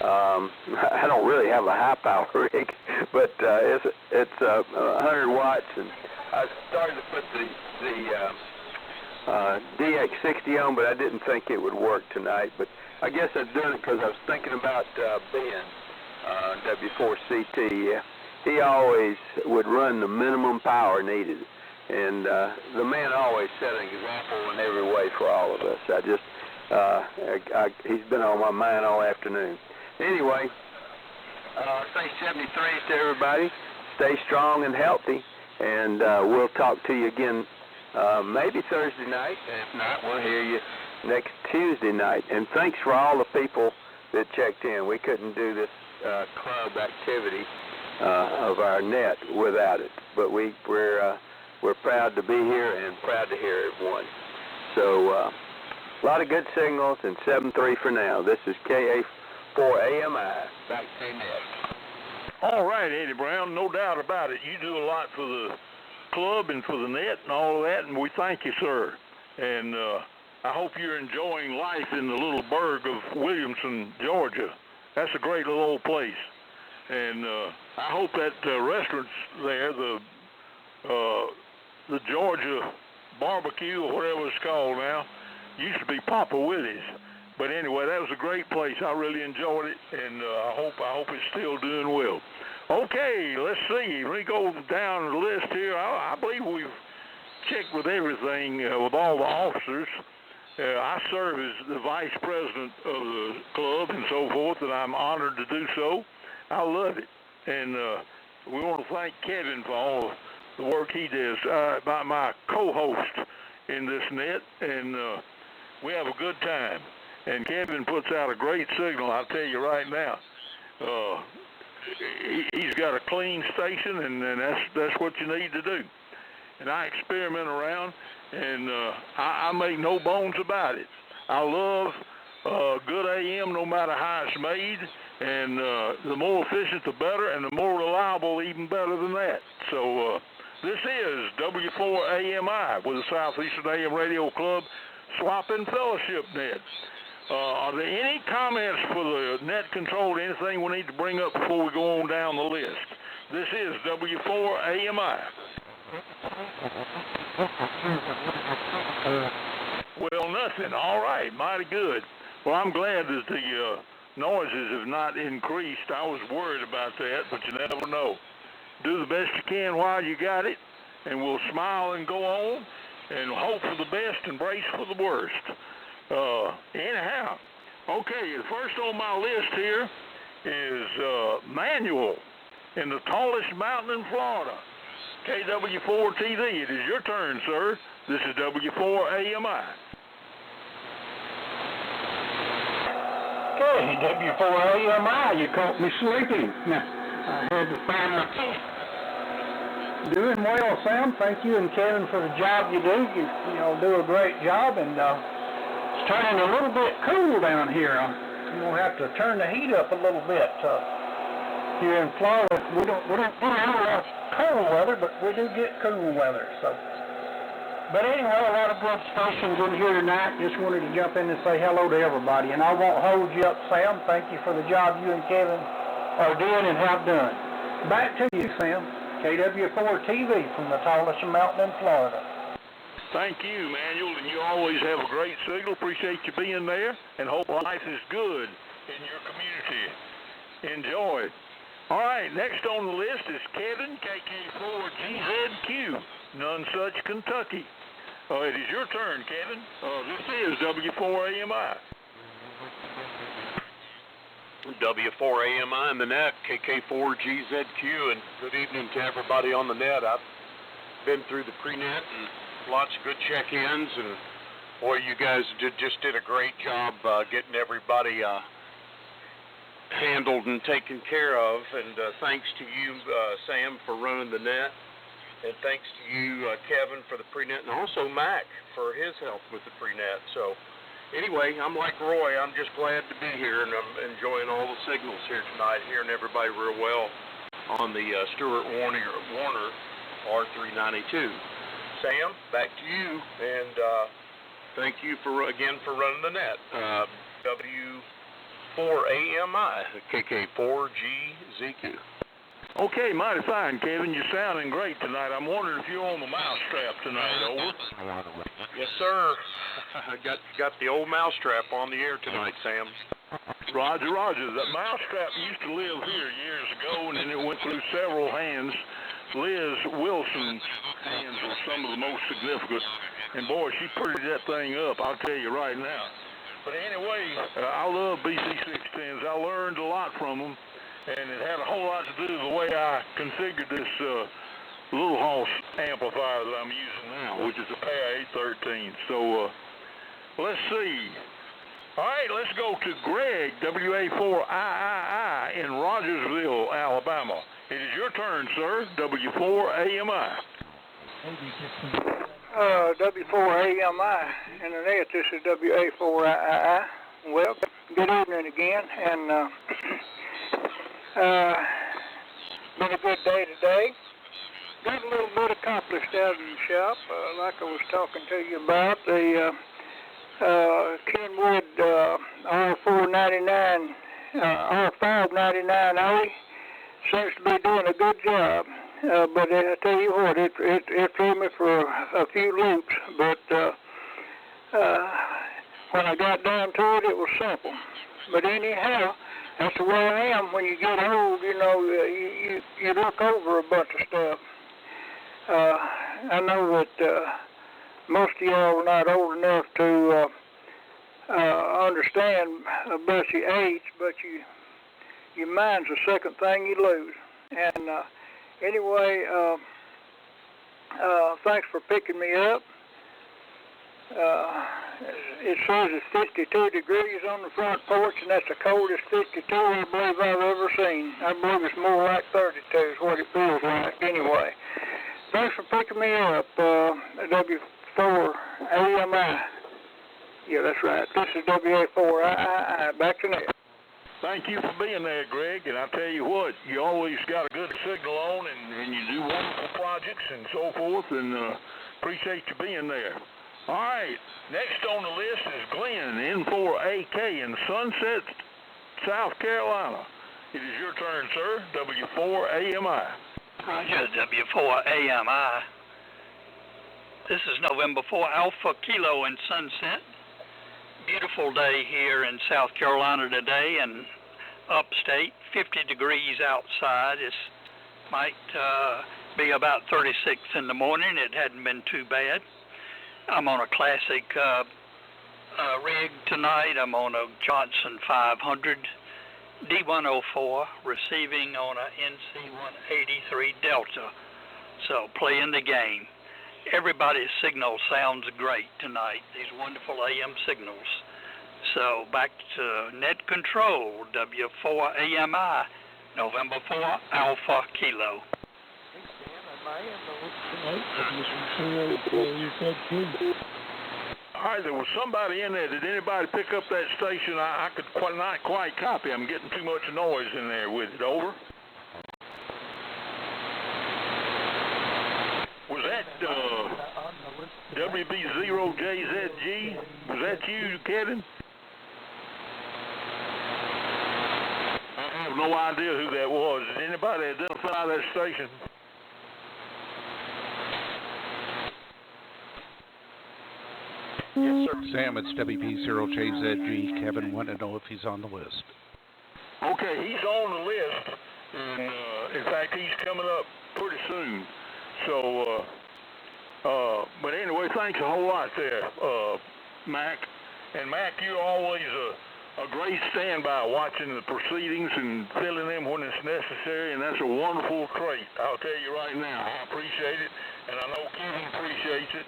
I don't really have a high power rig, but it's 100 watts. And I started to put the DX60 on, but I didn't think it would work tonight. But I guess I'm doing it because I was thinking about Ben, W4CT. Yeah. He always would run the minimum power needed, and the man always set an example in every way for all of us. He's been on my mind all afternoon. Anyway, say 73s to everybody. Stay strong and healthy, and we'll talk to you again maybe Thursday night. If not, we'll hear you next Tuesday night. And thanks for all the people that checked in. We couldn't do this club activity of our net without it, but we're proud to be here and proud to hear everyone. So a lot of good signals, and 7-3 for now. This is KA4AMI. Back to net. All right, Eddie Brown, no doubt about it. You do a lot for the club and for the net and all of that, and we thank you, sir. And I hope you're enjoying life in the little burg of Williamson, Georgia. That's a great little old place. And I hope that restaurants there, the Georgia barbecue or whatever it's called now. Used to be Papa Willie's. But anyway, that was a great place. I really enjoyed it, and I hope it's still doing well. Okay, let's see. Let me go down the list here. I believe we've checked with everything with all the officers. I serve as the vice president of the club and so forth, and I'm honored to do so. I love it, and we want to thank Kevin for all the work he does. My co-host in this net, and we have a good time. And Kevin puts out a great signal, I'll tell you right now. He's got a clean station, and that's what you need to do. And I experiment around, and I make no bones about it. I love good AM no matter how it's made, and the more efficient the better, and the more reliable even better than that. So this is W4AMI with the Southeastern AM Radio Club Swapping Fellowship Net. Are there any comments for the net control, anything we need to bring up before we go on down the list? This is W4AMI. Well, nothing. All right, mighty good. Well, I'm glad that the noises have not increased. I was worried about that, but you never know. Do the best you can while you got it, and we'll smile and go on, and hope for the best and brace for the worst. Anyhow, okay, the first on my list here is Manuel in the tallest mountain in Florida. KW4 TV, it is your turn, sir. This is W4AMI. Okay, W4AMI, you caught me sleeping. I had to find my key. Doing well, Sam. Thank you and Kevin for the job you do. You know, do a great job, and it's turning a little bit cool down here. I'm gonna have to turn the heat up a little bit. Here in Florida, we don't get a lot of cold weather, but we do get cool weather. So, but anyway, a lot of good stations in here tonight. Just wanted to jump in and say hello to everybody, and I won't hold you up, Sam. Thank you for the job you and Kevin are doing and have done. Back to you, Sam. KW4 TV from the tallest mountain in Florida. Thank you, Manuel, and you always have a great signal. Appreciate you being there, and hope life is good in your community. Enjoy. All right, next on the list is Kevin, KK4GZQ, None Such, Kentucky. It is your turn, Kevin. This is W4AMI. W4AMI in the net, KK4GZQ, and good evening to everybody on the net. I've been through the pre-net and lots of good check-ins, and boy, you guys just did a great job getting everybody handled and taken care of, and thanks to you, Sam, for running the net, and thanks to you, Kevin, for the pre-net, and also Mac for his help with the pre-net. So anyway, I'm like Roy, I'm just glad to be here, and I'm enjoying all the signals here tonight, hearing everybody real well on the Stuart Warner R392. Sam, back to you, and thank you again for running the net. W4AMI, KK4GZQ. Okay, mighty fine, Kevin. You're sounding great tonight. I'm wondering if you're on the mousetrap tonight, over. Yes, sir. I got the old mousetrap on the air tonight, Sam. Roger. That mousetrap used to live here years ago, and then it went through several hands. Liz Wilson's hands were some of the most significant, and boy, she prettied that thing up, I'll tell you right now. But anyway, I love BC610s. I learned a lot from them, and it had a whole lot to do with the way I configured this Little Hoss amplifier that I'm using now, which is a pair 813. So let's see. All right, let's go to Greg, WA4III in Rogersville, Alabama. It is your turn, sir. W4AMI. W4AMI Internet, this is WA4III. Well, good evening again, and been a good day today. Got a little bit accomplished out in the shop, like I was talking to you about. The Kenwood R499, R599A seems to be doing a good job. but I tell you what, it threw me for a few loops. But when I got down to it, it was simple. But anyhow, that's the way I am. When you get old, you know, you look over a bunch of stuff. I know that most of y'all are not old enough to understand about your age, but your mind's the second thing you lose. And anyway, thanks for picking me up. It says it's 52 degrees on the front porch, and that's the coldest 52 I believe I've ever seen. I believe it's more like 32 is what it feels like anyway. Thanks for picking me up, W4 AMI. Yeah, that's right. This is WA4 III. Back to Net. Thank you for being there, Greg, and I tell you what, you always got a good signal on, and you do wonderful projects and so forth, and appreciate you being there. All right, next on the list is Glenn, N4AK in Sunset, South Carolina. It is your turn, sir, W4 AMI. Roger, W4 AMI. This is November 4 Alpha Kilo in Sunset. Beautiful day here in South Carolina today and upstate. 50 degrees outside. It might be about 36 in the morning. It hadn't been too bad. I'm on a classic rig tonight. I'm on a Johnson 500 D104 receiving on a NC183 Delta. So playing the game. Everybody's signal sounds great tonight, these wonderful AM signals. So back to net control, W4 AMI, November 4 Alpha Kilo. All right, there was somebody in there. Did anybody pick up that station? I could not quite copy. I'm getting too much noise in there with it. Over. Was that WB0JZG? Was that you, Kevin? I have no idea who that was. Did anybody identify that station? Yes, sir. Sam, it's WB0JZG. Kevin wanted to know if he's on the list. Okay, he's on the list. And, in fact, he's coming up pretty soon. So, but anyway, thanks a whole lot there, Mac. And Mac, you're always a great standby watching the proceedings and filling in when it's necessary, and that's a wonderful trait. I'll tell you right now, I appreciate it, and I know Kevin appreciates it.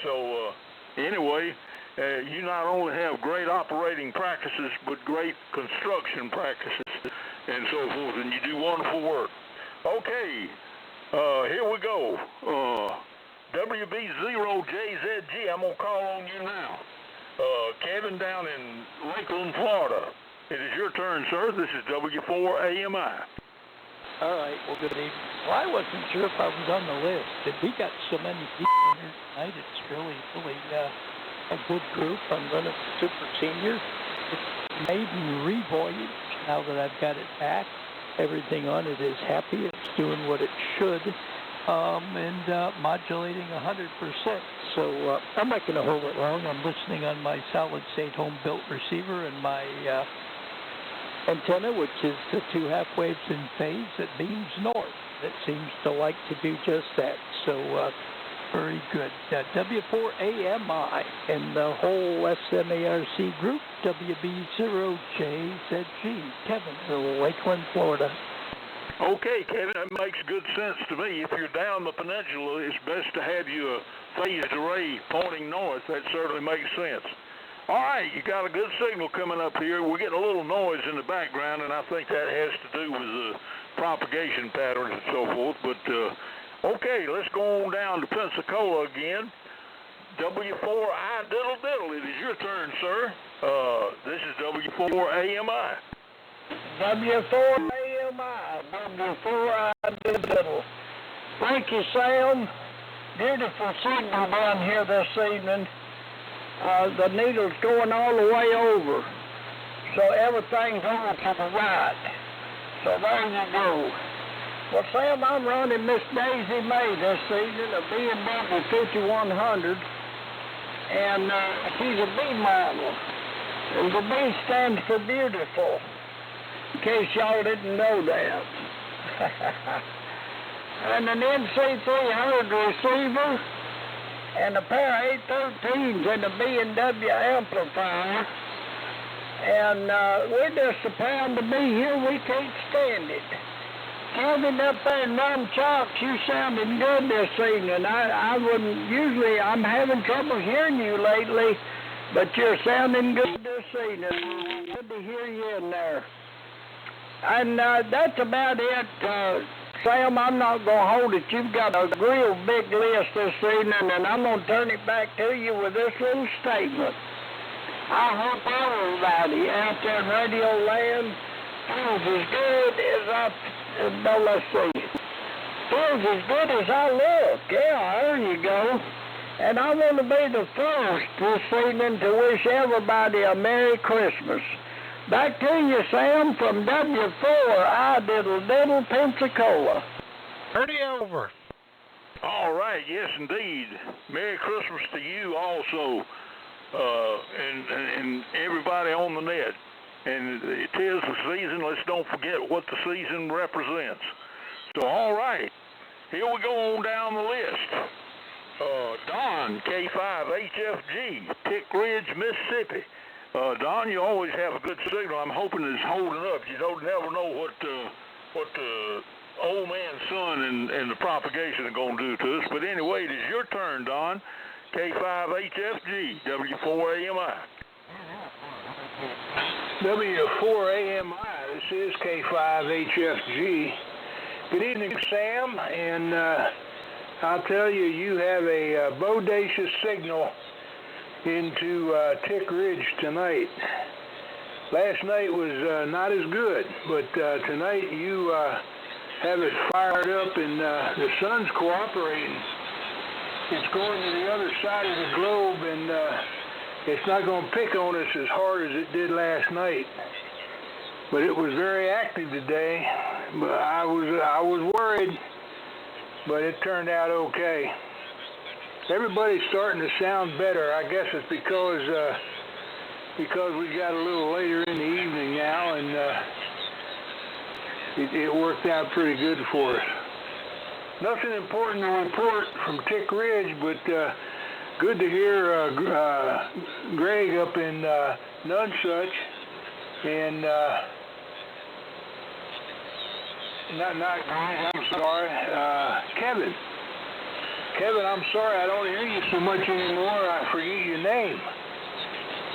So, anyway, you not only have great operating practices, but great construction practices and so forth, and you do wonderful work. Okay. Here we go. WB0JZG, I'm going to call on you now. Kevin down in Lakeland, Florida. It is your turn, sir. This is W4 AMI. All right. Well, good evening. Well, I wasn't sure if I was on the list, but we got so many people in here tonight. It's really a good group. I'm running Super Senior. It's maiden revoyage now that I've got it back. Everything on it is happy. It's doing what it should, and modulating 100%. So I'm not going to hold it long. I'm listening on my solid-state home-built receiver and my antenna, which is the 2 half waves in phase that beams north. It seems to like to do just that. So very good. W4 AMI and the whole SAMRC group, WB0JZG. Kevin, Lakeland, Florida. Okay, Kevin, that makes good sense to me. If you're down the peninsula, it's best to have you a phased array pointing north. That certainly makes sense. All right, you got a good signal coming up here. We're getting a little noise in the background, and I think that has to do with the propagation patterns and so forth. But, okay, let's go on down to Pensacola again. W4I Diddle Diddle, it is your turn, sir. This is W4 AMI. W4 AMI, W4I Diddle Diddle. Thank you, Sam. Beautiful signal down here this evening. The needle's going all the way over, so everything's over to the right. So there you go. Well, Sam, I'm running Miss Daisy May this season, a BMW 5100, and she's a B model. And the B stands for beautiful, in case y'all didn't know that. And an NC300 receiver, and a pair of 813s and a B&W amplifier. And we're just so proud to be here, we can't stand it. Kevin up there in Nunchucks, you sounding good this evening. I wouldn't, usually I'm having trouble hearing you lately, but you're sounding good this evening. Good to hear you in there. And that's about it. Sam, I'm not going to hold it. You've got a real big list this evening, and I'm going to turn it back to you with this little statement. I hope everybody out there in Radio Land feels as good as let's see, feels as good as I look. Yeah, there you go. And I want to be the first this evening to wish everybody a Merry Christmas. Back to you, Sam, from W4, Diddle, Pensacola. Pretty over. All right, yes, indeed. Merry Christmas to you also, and everybody on the net. And it is the season. Let's don't forget what the season represents. So, all right, here we go on down the list. Don, K5HFG, Tick Ridge, Mississippi. Don, you always have a good signal. I'm hoping it's holding up. You don't never know what the old man's sun and the propagation are going to do to us. But anyway, it is your turn, Don. K5HFG, W4AMI. W4AMI, this is K5HFG. Good evening, Sam, and I'll tell you, you have a bodacious signal into Tick Ridge tonight. Last night was not as good, but tonight you have it fired up and the sun's cooperating. It's going to the other side of the globe, and it's not going to pick on us as hard as it did last night. But it was very active today. But I was worried, but it turned out okay. Everybody's starting to sound better. I guess it's because we got a little later in the evening now, and it worked out pretty good for us. Nothing important to report from Tick Ridge, but good to hear Greg up in Nunchuck, and not Greg, I'm sorry, Kevin. Kevin, I'm sorry I don't hear you so much anymore. I forget your name.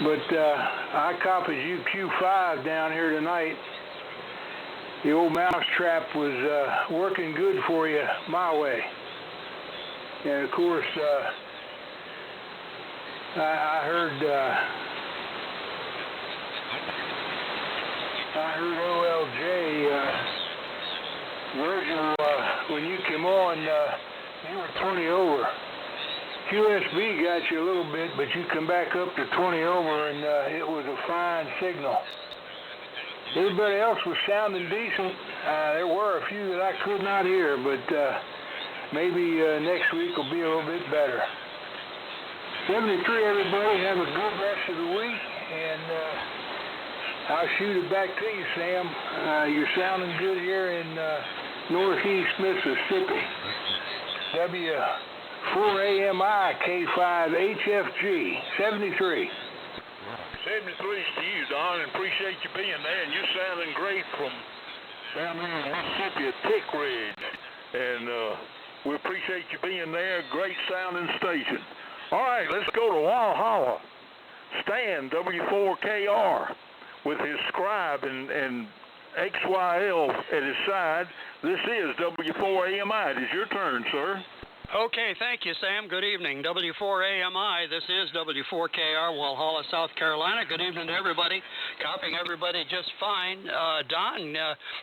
But I copied you Q5 down here tonight. The old mousetrap was working good for you my way. And of course, I heard OLJ, Virgil, when you came on, you were 20 over. QSB got you a little bit, but you come back up to 20 over, and it was a fine signal. Everybody else was sounding decent. There were a few that I could not hear, but maybe next week will be a little bit better. 73, everybody, have a good rest of the week, and I'll shoot it back to you, Sam. You're sounding good here in Northeast Mississippi. W4AMI K5HFG 73. 73 to you, Don, and appreciate you being there, and you're sounding great from down there in Mississippi at Tick Ridge, and we appreciate you being there. Great sounding station. All right, let's go to Walhalla. Stan, W4KR, with his scribe and XYL at his side. This is W4AMI. It is your turn, sir. Okay, thank you, Sam. Good evening. W4AMI, this is W4KR, Walhalla, South Carolina. Good evening to everybody. Copying everybody just fine. Don,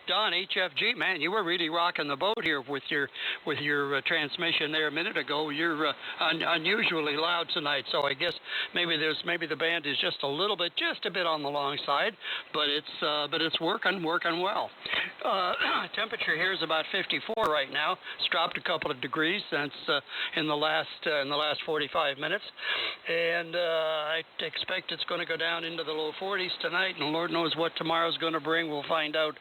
HFG, man, you were really rocking the boat here with your transmission there a minute ago. You're unusually loud tonight, so I guess maybe the band is just a bit on the long side, but it's working well. Temperature here is about 54 right now. It's dropped a couple of degrees since in the last 45 minutes, and I expect it's going to go down into the low 40s tonight, and Lord knows what tomorrow's going to bring. We'll find out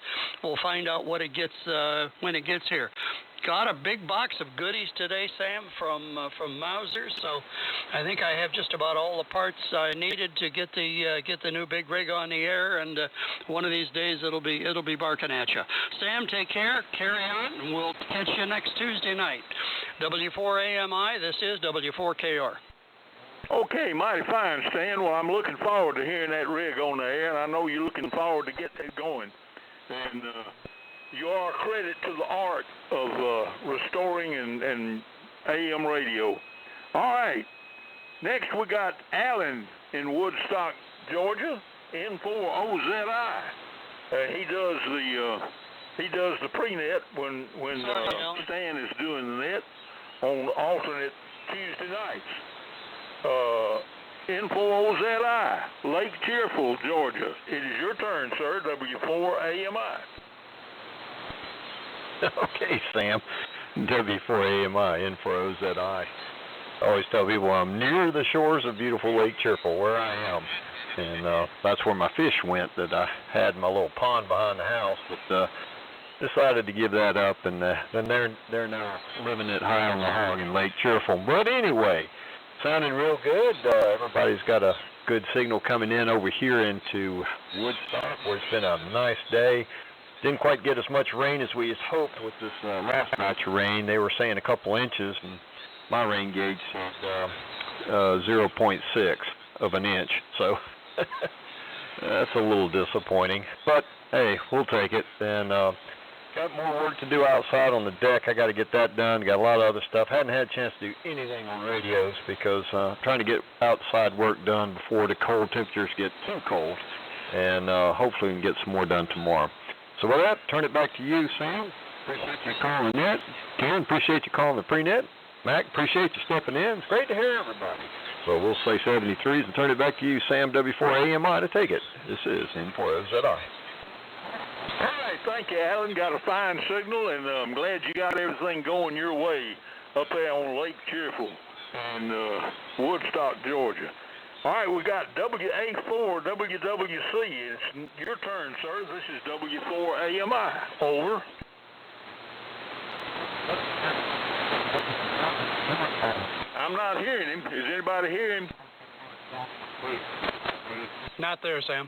what it gets when it gets here. Got a big box of goodies today, Sam, from Mauser. So I think I have just about all the parts I needed to get the new big rig on the air. And one of these days it'll be barking at you. Sam, take care, carry on, and we'll catch you next Tuesday night. W4AMI. This is W4KR. Okay, mighty fine, Stan. Well, I'm looking forward to hearing that rig on the air, and I know you're looking forward to get that going. And you are a credit to the art of restoring and AM radio. All right. Next, we got Alan in Woodstock, Georgia, N4OZI. He does the pre-net when Stan is doing the net on alternate Tuesday nights. N4OZI, Lake Cheerful, Georgia. It is your turn, sir. W4AMI. Okay, Sam. W4AMI, N4OZI. I always tell people I'm near the shores of beautiful Lake Cheerful, where I am. And that's where my fish went that I had in my little pond behind the house. But decided to give that up, and then they're now living it high on the hog in Lake Cheerful. But anyway, sounding real good. Everybody's got a good signal coming in over here into Woodstock, where it's been a nice day. Didn't quite get as much rain as we had hoped with this last batch of rain. They were saying a couple inches, and my rain gauge said 0.6 of an inch. So that's a little disappointing. But hey, we'll take it. And got more work to do outside on the deck. I got to get that done. Got a lot of other stuff. Hadn't had a chance to do anything on radios because trying to get outside work done before the cold temperatures get too cold. And hopefully we can get some more done tomorrow. So with that, turn it back to you, Sam. Appreciate you calling the net. Ken, appreciate you calling the pre-net. Mac, appreciate you stepping in. It's great to hear everybody. So we'll say 73s and turn it back to you, Sam, W4AMI, to take it. This is N4OZI. All right, thank you, Alan. Got a fine signal, and I'm glad you got everything going your way up there on Lake Cheerful in Woodstock, Georgia. All right, we got WA4 WWC. It's your turn, sir. This is W4AMI. Over. I'm not hearing him. Is anybody hearing him? Not there, Sam.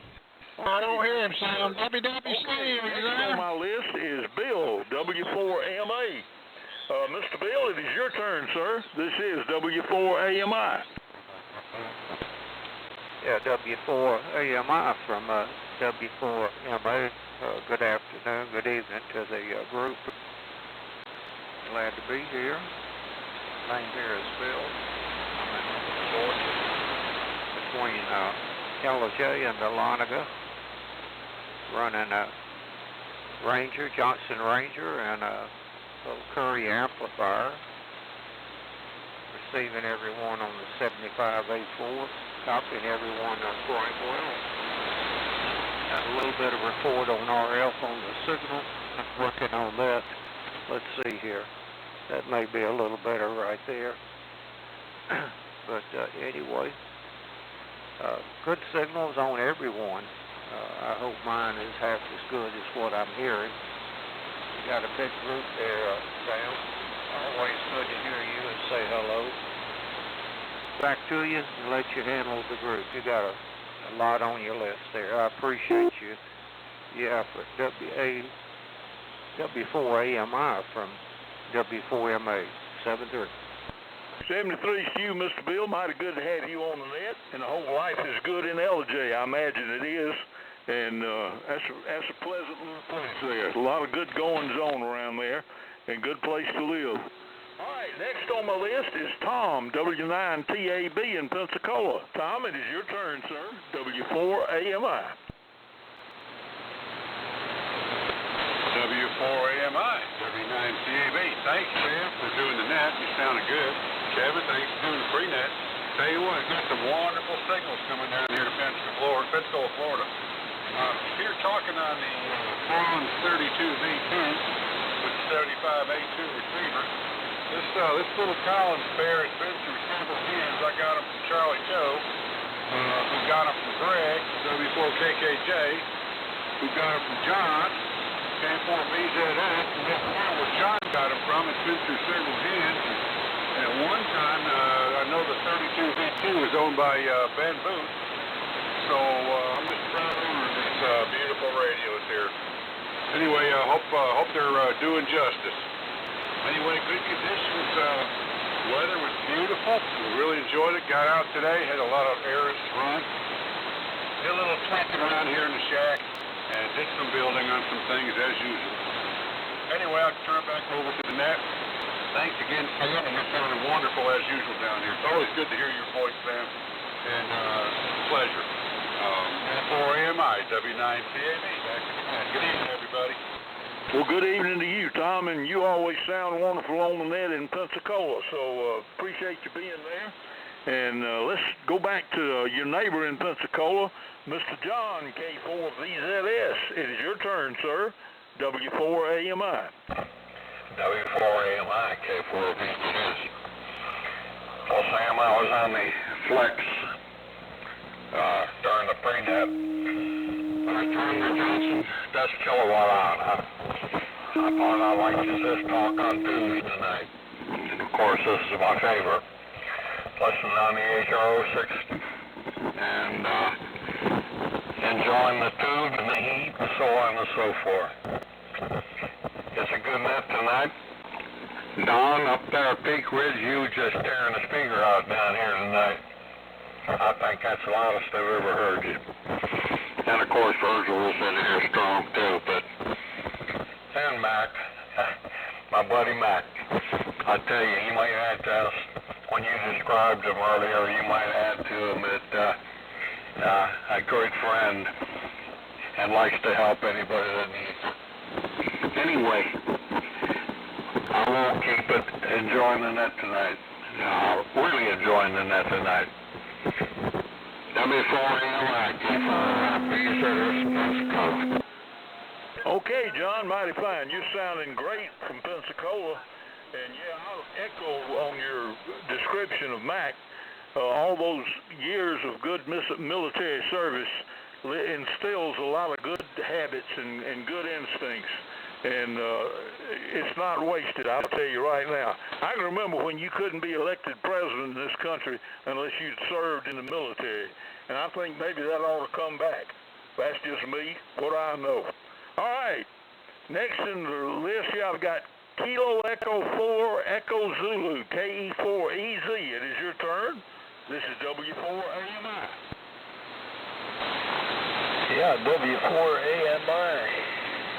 I don't hear him, Sam. WWC. Next on my list is Bill, W4MA. Mr. Bill, it is your turn, sir. This is W4AMI. Yeah, W4AMI from W4MA. Good afternoon, good evening to the group. Glad to be here. Name here is Bill. I'm in Georgia between LJ and Dahlonega, running a Ranger, Johnson Ranger, and a little Curry amplifier. Receiving everyone on the 75A4. Copying everyone quite well. Got a little bit of report on RF on the signal. I'm working on that. Let's see here. That may be a little better right there. But anyway, good signals on everyone. I hope mine is half as good as what I'm hearing. You got a big group there, Sam. Always good to hear you and say hello. Back to you and let you handle the group. You got a lot on your list there. I appreciate you. Yeah, for W4AMI from W4MA 73. 73 is you, Mr. Bill. Mighty good to have you on the net. And I hope life is good in LJ. I imagine it is. And that's a pleasant little place there. A lot of good goings on around there and good place to live. All right, next on my list is Tom, W9TAB in Pensacola. Tom, it is your turn, sir. W4AMI. W4AMI, W9CAB. Thanks, Sam, for doing the net. You sounded good. Kevin, thanks for doing the pre-net. Tell you what, got some wonderful signals coming down here to Pensacola, Florida. Here talking on the Bond 32V10 with 75A2 receiver. This little Collins pair has been through several hands. I got them from Charlie Toe, who got them from Greg, W4KKJ, who got them from John, K4VZS, and this one where John got them from. It's been through several hands. And at one time, I know the 32V2 was owned by Ben Booth, so I'm just proud owner of these beautiful radios here. Anyway, I hope they're doing justice. Anyway, good conditions. Weather was beautiful. We really enjoyed it. Got out today. Had a lot of errands to run. Did a little trekking around here in the shack and did some building on some things as usual. Anyway, I'll turn it back over to the net. Thanks again, Sam, and you're sounding wonderful as usual down here. It's always good to hear your voice, Sam, and pleasure. 4AMI, W9CAB, back to the net. Good evening, everybody. Well, good evening to you, Tom, and you always sound wonderful on the net in Pensacola, so appreciate you being there. And let's go back to your neighbor in Pensacola, Mr. John, K4VZS. It is your turn, sir. W4AMI. W4AMI, K4VZS. Well, Sam, I was on the flex during the pre-net. When I turned the Johnson's desk kilowatt on, I thought I'd like to just talk on tubes tonight. Of course, this is my favorite. Listening on the HRO6 and enjoying the tube and the heat and so on and so forth. It's a good net tonight. Don, up there at Peak Ridge, you was just tearing the speaker out down here tonight. I think that's the loudest I've ever heard you. And of course, Virgil was in here strong too, but... And Mac, my buddy Mac, I tell you, he might add to us, when you described him earlier, you might add to him that a great friend and likes to help anybody that needs it. Anyway, I won't keep it. Enjoying the net tonight. Really enjoying the net tonight. Okay, John, mighty fine. You're sounding great from Pensacola. And yeah, I'll echo on your description of Mac. All those years of good military service instills a lot of good habits and good instincts. And it's not wasted, I'll tell you right now. I can remember when you couldn't be elected president in this country unless you'd served in the military. And I think maybe that ought to come back. That's just me, what I know. All right, next in the list here I've got Kilo Echo 4 Echo Zulu, KE4EZ. It is your turn. This is W4AMI. Yeah, W4AMI.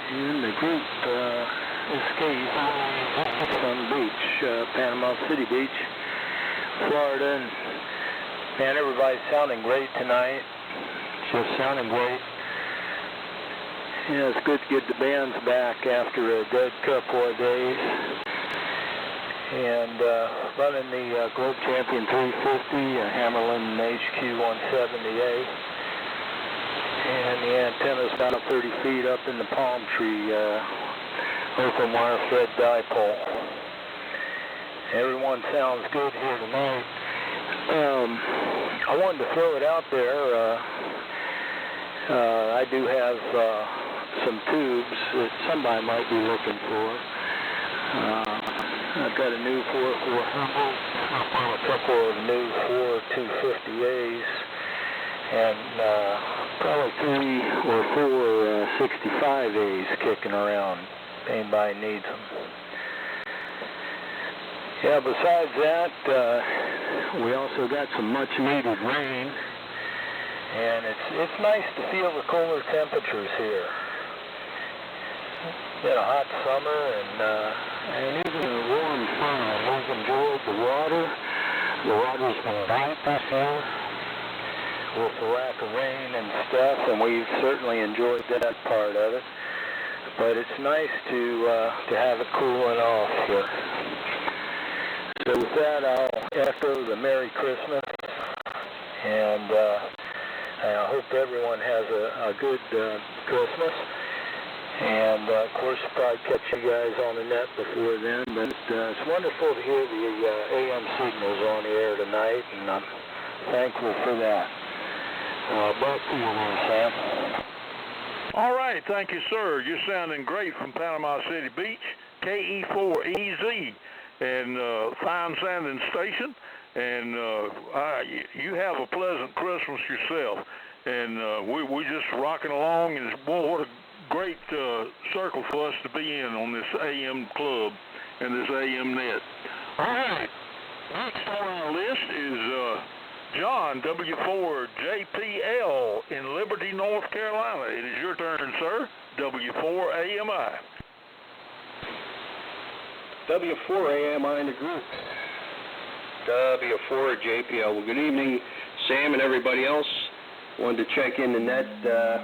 In the group, SK on the beach, Panama City Beach, Florida. And, man, everybody's sounding great tonight. Just sounding great. Yeah, it's good to get the bands back after a dead couple of days. And running the Globe Champion 350, a Hammerlin HQ170A. And the antenna's about 30 feet up in the palm tree, open wire fed dipole. Everyone sounds good here tonight. I wanted to throw it out there. I do have some tubes that somebody might be looking for. I've got a new 4400, a couple of new 4250As, and probably 3 or 4 65As kicking around. Anybody needs them. Yeah, besides that, we also got some much needed rain, and it's nice to feel the cooler temperatures here. It's been a hot summer, and and even a warm fun. We've enjoyed the water. The water's been bright this year with the lack of rain and stuff, and we've certainly enjoyed that part of it. But it's nice to have it cooling off here. So with that, I'll echo the Merry Christmas, and I hope everyone has a good Christmas. And of course, I'll probably catch you guys on the net before then, but it's wonderful to hear the AM signals on the air tonight, and I'm thankful for that. Back to you there, Sam. All right, thank you, sir. You're sounding great from Panama City Beach, KE4EZ, and fine sounding station. And you have a pleasant Christmas yourself. And we're just rocking along, and boy, what a great circle for us to be in on this AM club and this AM net. All right, next on our list is John, W4JPL in Liberty, North Carolina. It is your turn, sir. W4AMI. W4AMI in the group. W4JPL. Well, good evening, Sam and everybody else. Wanted to check in the net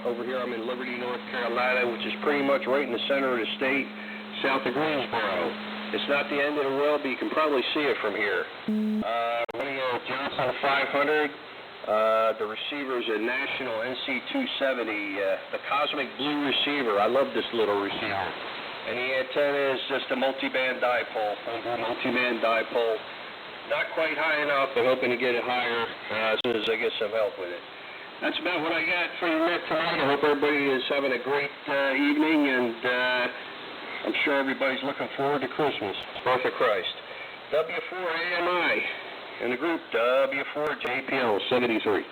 over here. I'm in Liberty, North Carolina, which is pretty much right in the center of the state, south of Greensboro. It's not the end of the world, but you can probably see it from here. Running a Johnson 500. The receiver is a National NC270, the Cosmic Blue receiver. I love this little receiver. And the antenna is just a multi-band dipole. Not quite high enough, but hoping to get it higher as soon as I get some help with it. That's about what I got for the net tonight. I hope everybody is having a great evening, and I'm sure everybody's looking forward to Christmas. Birth of Christ. W4AMI in the group, W4JPL 73.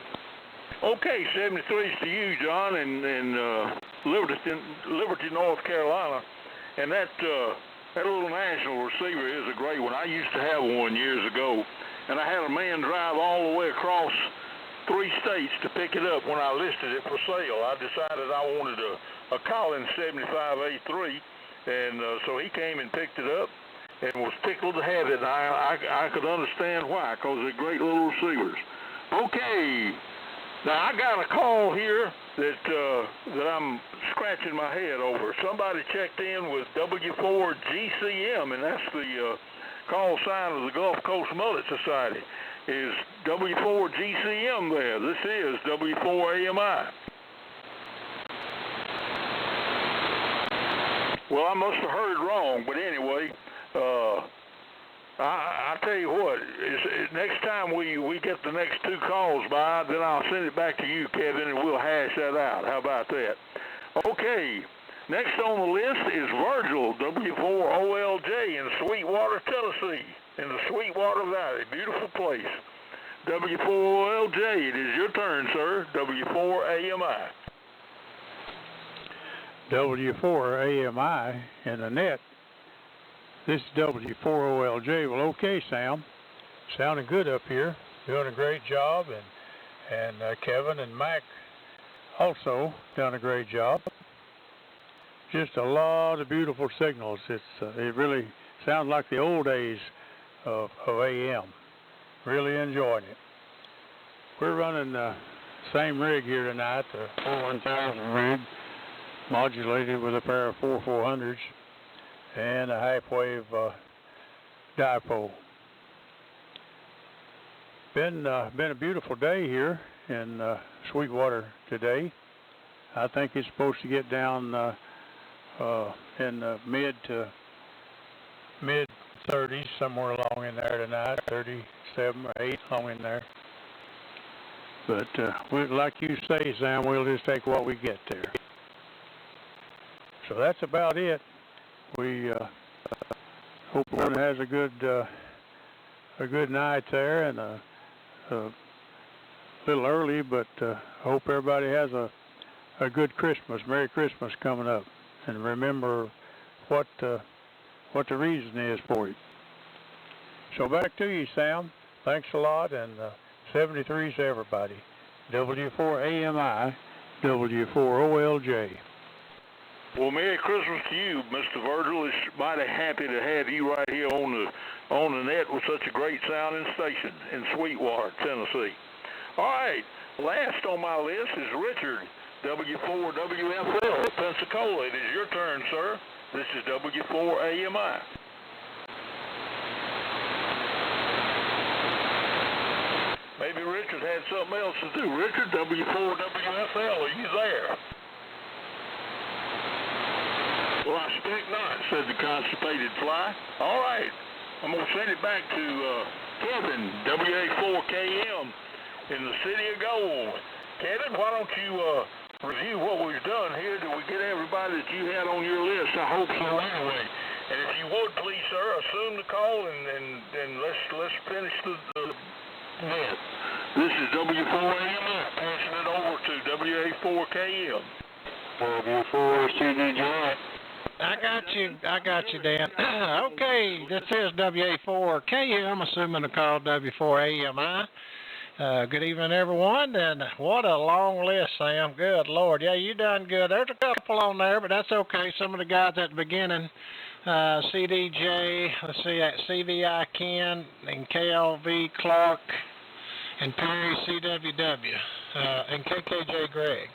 Okay, 73's to you, John, in Liberty, North Carolina. And that little national receiver is a great one. I used to have one years ago, and I had a man drive all the way across 3 states to pick it up when I listed it for sale. I decided I wanted a Collins 75A3, and so he came and picked it up and was tickled to have it. And I could understand why, because they're great little receivers. Okay, now I got a call here that I'm scratching my head over. Somebody checked in with W4GCM, and that's the call sign of the Gulf Coast Mullet Society. Is W4GCM there? This is W4AMI. Well, I must have heard wrong, but anyway, I tell you what, next time we get the next 2 calls by, then I'll send it back to you, Kevin, and we'll hash that out. How about that? Okay, next on the list is Virgil, W4OLJ in Sweetwater, Tennessee, in the Sweetwater Valley. Beautiful place. W4OLJ, it is your turn, sir. W4AMI. W4AMI in the net. This is W4OLJ. Well, okay, Sam. Sounding good up here. Doing a great job. And Kevin and Mac also done a great job. Just a lot of beautiful signals. It really sounds like the old days of AM. Really enjoying it. We're running the same rig here tonight, the 41000 rig, modulated with a pair of 4400s and a half-wave dipole. Been a beautiful day here in Sweetwater today. I think it's supposed to get down in the mid 30s, somewhere along in there tonight, 37 or 8 along in there. But like you say, Sam, we'll just take what we get there. So that's about it. We hope everyone has a good night there, and a little early, but hope everybody has a good Christmas, Merry Christmas coming up, and remember what the reason is for it. So back to you, Sam. Thanks a lot, and 73's to everybody. W4AMI, W4OLJ. Well, Merry Christmas to you, Mr. Virgil. It's mighty happy to have you right here on the net with such a great sounding station in Sweetwater, Tennessee. All right, last on my list is Richard, W4WFL, Pensacola. It is your turn, sir. This is W4AMI. Maybe Richard had something else to do. Richard, W4WFL, are you there? Well, I expect not, said the constipated fly. All right, I'm going to send it back to Kevin, WA4KM, in the City of Gold. Kevin, why don't you review what we've done here? Did we get everybody that you had on your list? I hope so anyway. And if you would, please, sir, assume the call and let's finish the net. This is W4AMI, passing it over to WA4KM. W4CDJ. I got you, Dan. Okay, this is WA4KM, I'm assuming the call W4AMI. Good evening, everyone, and what a long list, Sam. Good Lord. Yeah, you done good. There's a couple on there, but that's okay. Some of the guys at the beginning, CDJ, let's see, at CVI Ken, and KLV Clark, and Perry CWW, and KKJ Greg.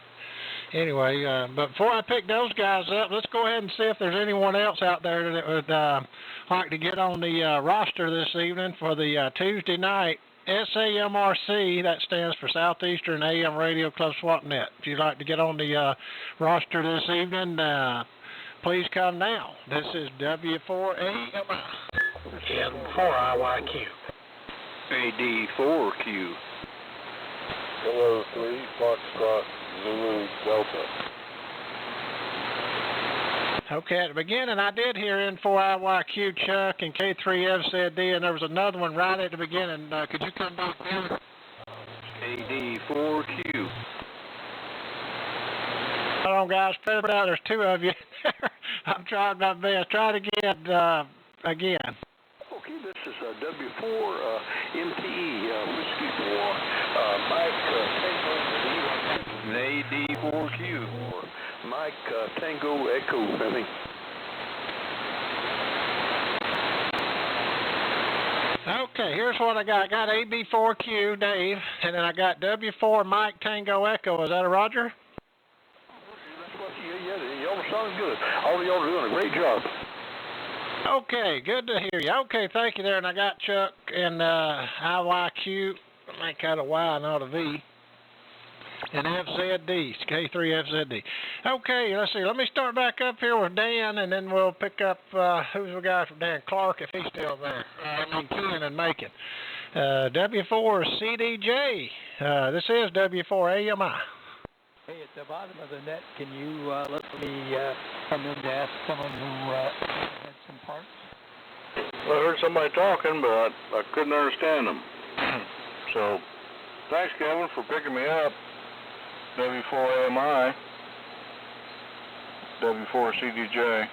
Anyway, but before I pick those guys up, let's go ahead and see if there's anyone else out there that would like to get on the roster this evening for the Tuesday night SAMRC, that stands for Southeastern AM Radio Club Swap Net. If you'd like to get on the roster this evening, please come now. This is W4AMI and 4IYQ. AD4Q. Hello, 3, Foxtrot, Zulu, Delta. Okay, at the beginning I did hear N4IYQ, Chuck, and K3FZD, and there was another one right at the beginning. Could you come back there? AD4Q. Hold on, guys. Spread it out. There's two of you. I'm trying my best. Try it again. Okay, this is W4 MTE, Whiskey 4, Mike Tango, AD4Q. Mike Tango Echo, I think. Okay, here's what I got. I got AB4Q, Dave, and then I got W4 Mike Tango Echo. Is that a Roger? Yeah, y'all are sounding good. All of y'all are doing a great job. Okay, good to hear you. Okay, thank you there. And I got Chuck and IYQ, I make out a Y, not a V, and FZD, K3FZD. Okay, let's see. Let me start back up here with Dan, and then we'll pick up, who's the guy from Dan? Clark, if he's still there. Ken and Macon. W4CDJ. This is W4AMI. Hey, at the bottom of the net, can you let me come in to ask someone who had some parts? Well, I heard somebody talking, but I couldn't understand them. So, thanks, Kevin, for picking me up. W4AMI, W4CDJ,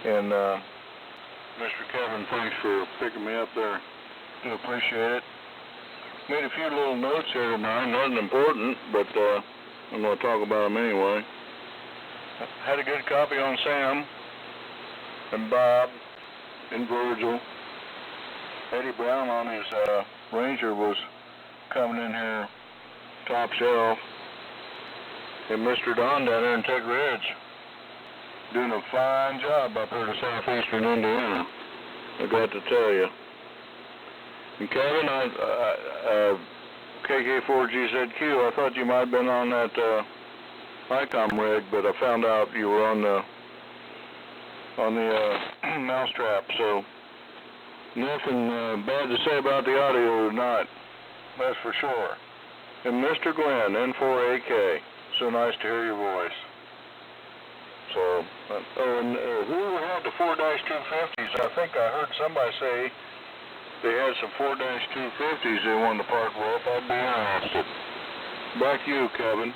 and Mr. Kevin, thanks for picking me up there. Do appreciate it. Made a few little notes here tonight, nothing important, but I'm going to talk about them anyway. Had a good copy on Sam, and Bob, and Virgil. Eddie Brown on his Ranger was coming in here top shelf, and Mr. Don down there in Tech Ridge doing a fine job up here to Southeastern Indiana, I got to tell you. And Kevin, KK4GZQ, I thought you might have been on that ICOM rig, but I found out you were on the mousetrap, so nothing bad to say about the audio tonight, that's for sure. And Mr. Glenn, N4AK, so nice to hear your voice. So, who had the 4-250s? I think I heard somebody say they had some 4-250s they wanted to park with. I'd be interested. Back to you, Kevin.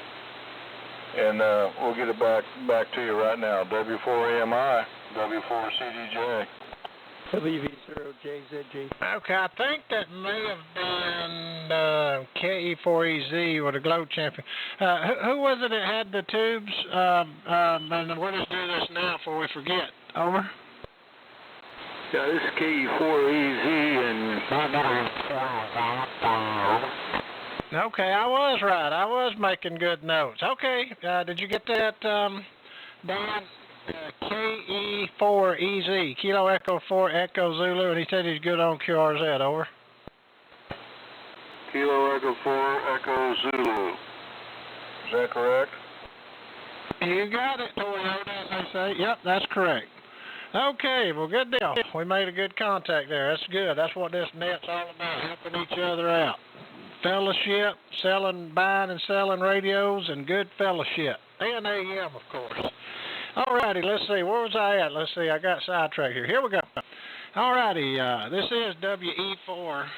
And we'll get it back to you right now. W4AMI, W4CDJ. WV0JZG. Okay, I think that may have been KE4EZ or the Globe Champion. Who was it that had the tubes? And we'll just do this now before we forget. Over. Yeah, this is KE4EZ and Okay, I was right. I was making good notes. Okay, did you get that, Dan? KE4EZ, Kilo Echo 4 Echo Zulu, and he said he's good on QRZ. Over. Kilo Echo 4 Echo Zulu. Is that correct? You got it, Toyota, as they say. Yep, that's correct. Okay, well, good deal. We made a good contact there. That's good. That's what this net's all about, helping each other out. Fellowship, buying and selling radios, and good fellowship. And AM, of course. All righty, let's see. Where was I at? Let's see. I got sidetracked here. Here we go. All righty, this is WE4.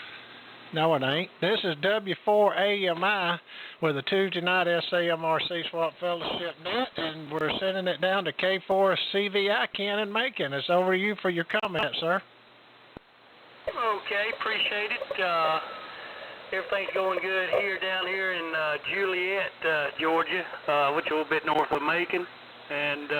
No, it ain't. This is W4AMI with a Tuesday night SAMRC SWAT Fellowship net, and we're sending it down to K4CVI Ken and Macon. It's over to you for your comment, sir. Okay, appreciate it. Everything's going good down here in Juliet, Georgia, which is a little bit north of Macon. And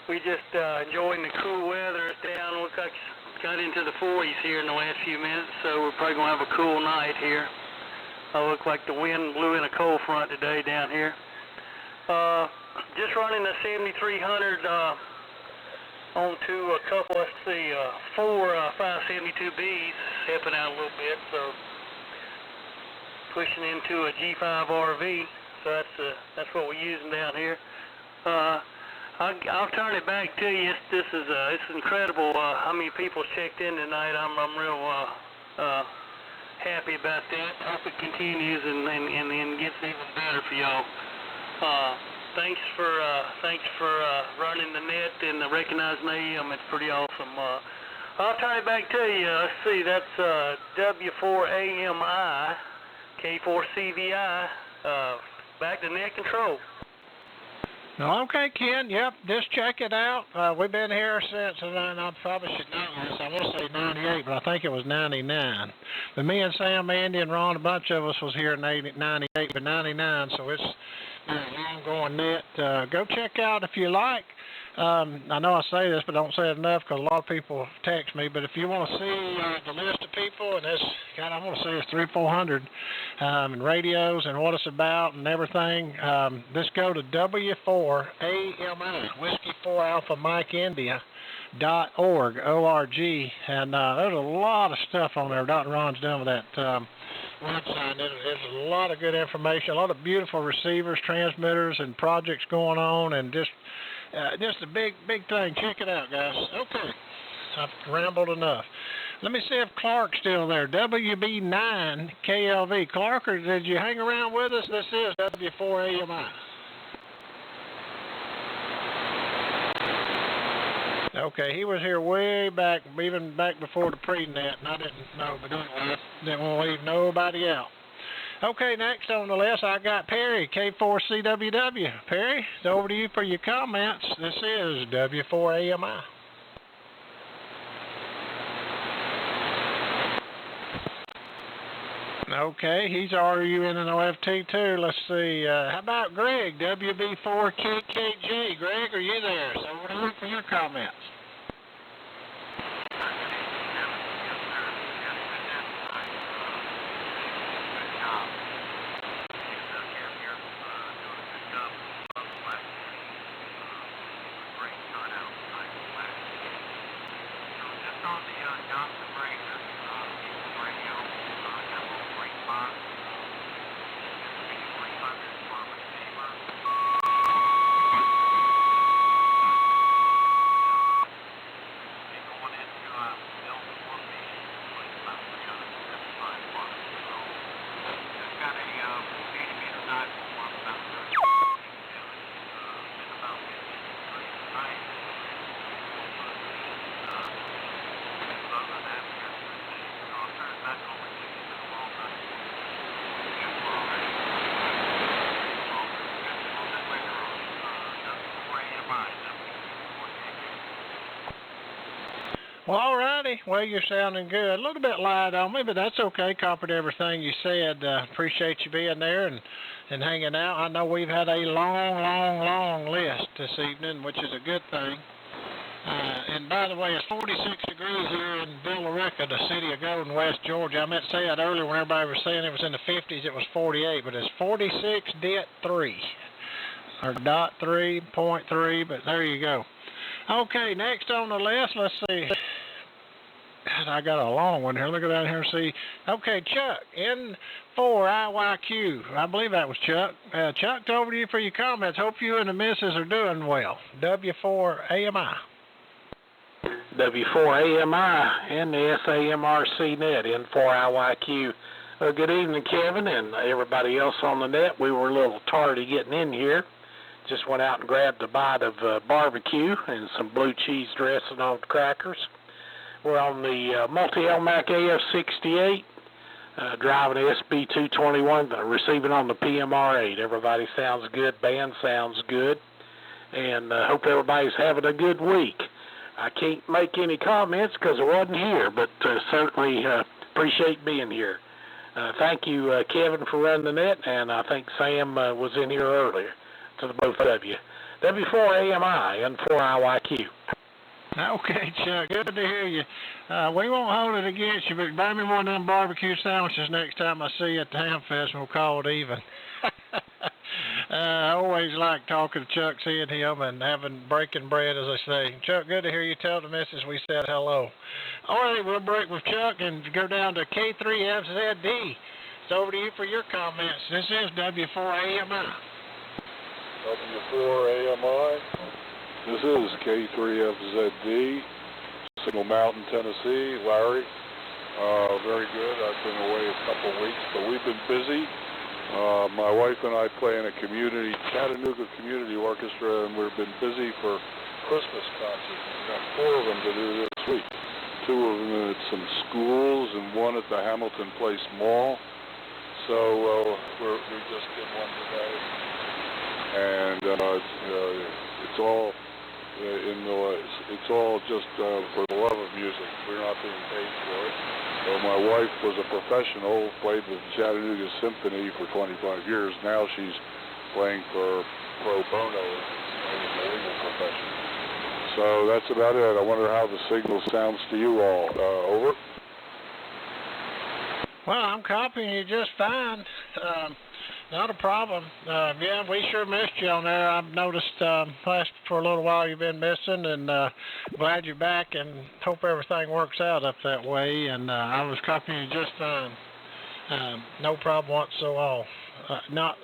we just enjoying the cool weather. It's down, looks like it's got into the 40s here in the last few minutes, so we're probably going to have a cool night here. Looks like the wind blew in a cold front today down here. Just running the 7300 onto a couple, let's see, 4 572Bs, helping out a little bit, so pushing into a G5 RV, so that's what we're using down here. I'll turn it back to you. It's incredible how many people checked in tonight. I'm real happy about that. Hope it continues and gets even better for y'all. Thanks for running the net and recognizing AM. It's pretty awesome. I'll turn it back to you. Let's see. That's W4AMI, K4CVI. Back to net control. Okay, Ken. Yep, just check it out. We've been here since, and I probably should know this. I want to say 98, but I think it was 99. But me and Sam, Andy, and Ron, a bunch of us was here in 98, but 99, so it's an ongoing net. Go check out if you like. I know I say this, but I don't say it enough because a lot of people text me. But if you want to see the list of people, and it's, God, I want to say it's 300-400, and radios and what it's about and everything, just go to W4AMI, Whiskey 4 Alpha Mike India .org, O-R-G, and there's a lot of stuff on there Dr. Ron's done with that website. There's a lot of good information, a lot of beautiful receivers, transmitters, and projects going on, and just a big thing. Check it out, guys. Okay, I've rambled enough. Let me see if Clark's still there. WB9KLV. Clark, or did you hang around with us? This is W4AMI. Okay, he was here way back, even back before the pre-net, and I didn't know, but anyway, didn't want to leave nobody out. Okay, next on the list, I got Perry, K4CWW. Perry, it's over to you for your comments. This is W4AMI. Okay, he's RU in an OFT too. Let's see, how about Greg, WB4KKJ? Greg, are you there? So we're looking for your comments. Well, all righty. Well, you're sounding good. A little bit light on me, but that's okay. Copied everything you said. Appreciate you being there and hanging out. I know we've had a long list this evening, which is a good thing. And by the way, it's 46 degrees here in Villarica, the city of Golden, West Georgia. I meant to say that earlier when everybody was saying it was in the 50s. It was 48, but it's 46.3 or .3.3. But there you go. Okay, next on the list, let's see. I got a long one here. Look at that here. See. Okay, Chuck, N4IYQ. I believe that was Chuck. Chuck, over to you for your comments. Hope you and the missus are doing well. W4AMI. W4AMI and the SAMRC Net, N4IYQ. Good evening, Kevin, and everybody else on the net. We were a little tardy getting in here. Just went out and grabbed a bite of barbecue and some blue cheese dressing on crackers. We're on the multi-LMAC AF68, driving the SB221, receiving on the PMR8. Everybody sounds good, band sounds good, and hope everybody's having a good week. I can't make any comments because I wasn't here, but certainly appreciate being here. Thank you, Kevin, for running the net, and I think Sam was in here earlier. To the both of you. W4AMI and 4IYQ. Okay, Chuck, good to hear you. We won't hold it against you, but buy me one of them barbecue sandwiches next time I see you at the Ham Fest, and we'll call it even. I always like talking to Chuck, seeing him, and breaking bread, as I say. Chuck, good to hear you. Tell the missus we said hello. All right, we'll break with Chuck and go down to K3FZD. It's over to you for your comments. This is W4AMI. W4AMI. This is K3FZD, Signal Mountain, Tennessee. Larry, very good. I've been away a couple of weeks, but we've been busy. My wife and I play in a Chattanooga Community Orchestra, and we've been busy for Christmas concerts. We've got 4 of them to do this week. 2 of them at some schools and 1 at the Hamilton Place Mall. So we just did one today. And it's all it's all just for the love of music. We're not being paid for it. So my wife was a professional, played with Chattanooga Symphony for 25 years. Now she's playing for pro bono in the legal profession. So that's about it. I wonder how the signal sounds to you all. Over. Well, I'm copying you just fine. Not a problem. Yeah, we sure missed you on there. I've noticed for a little while you've been missing, and glad you're back, and hope everything works out up that way. And I was copying you just fine. No problem whatsoever. Not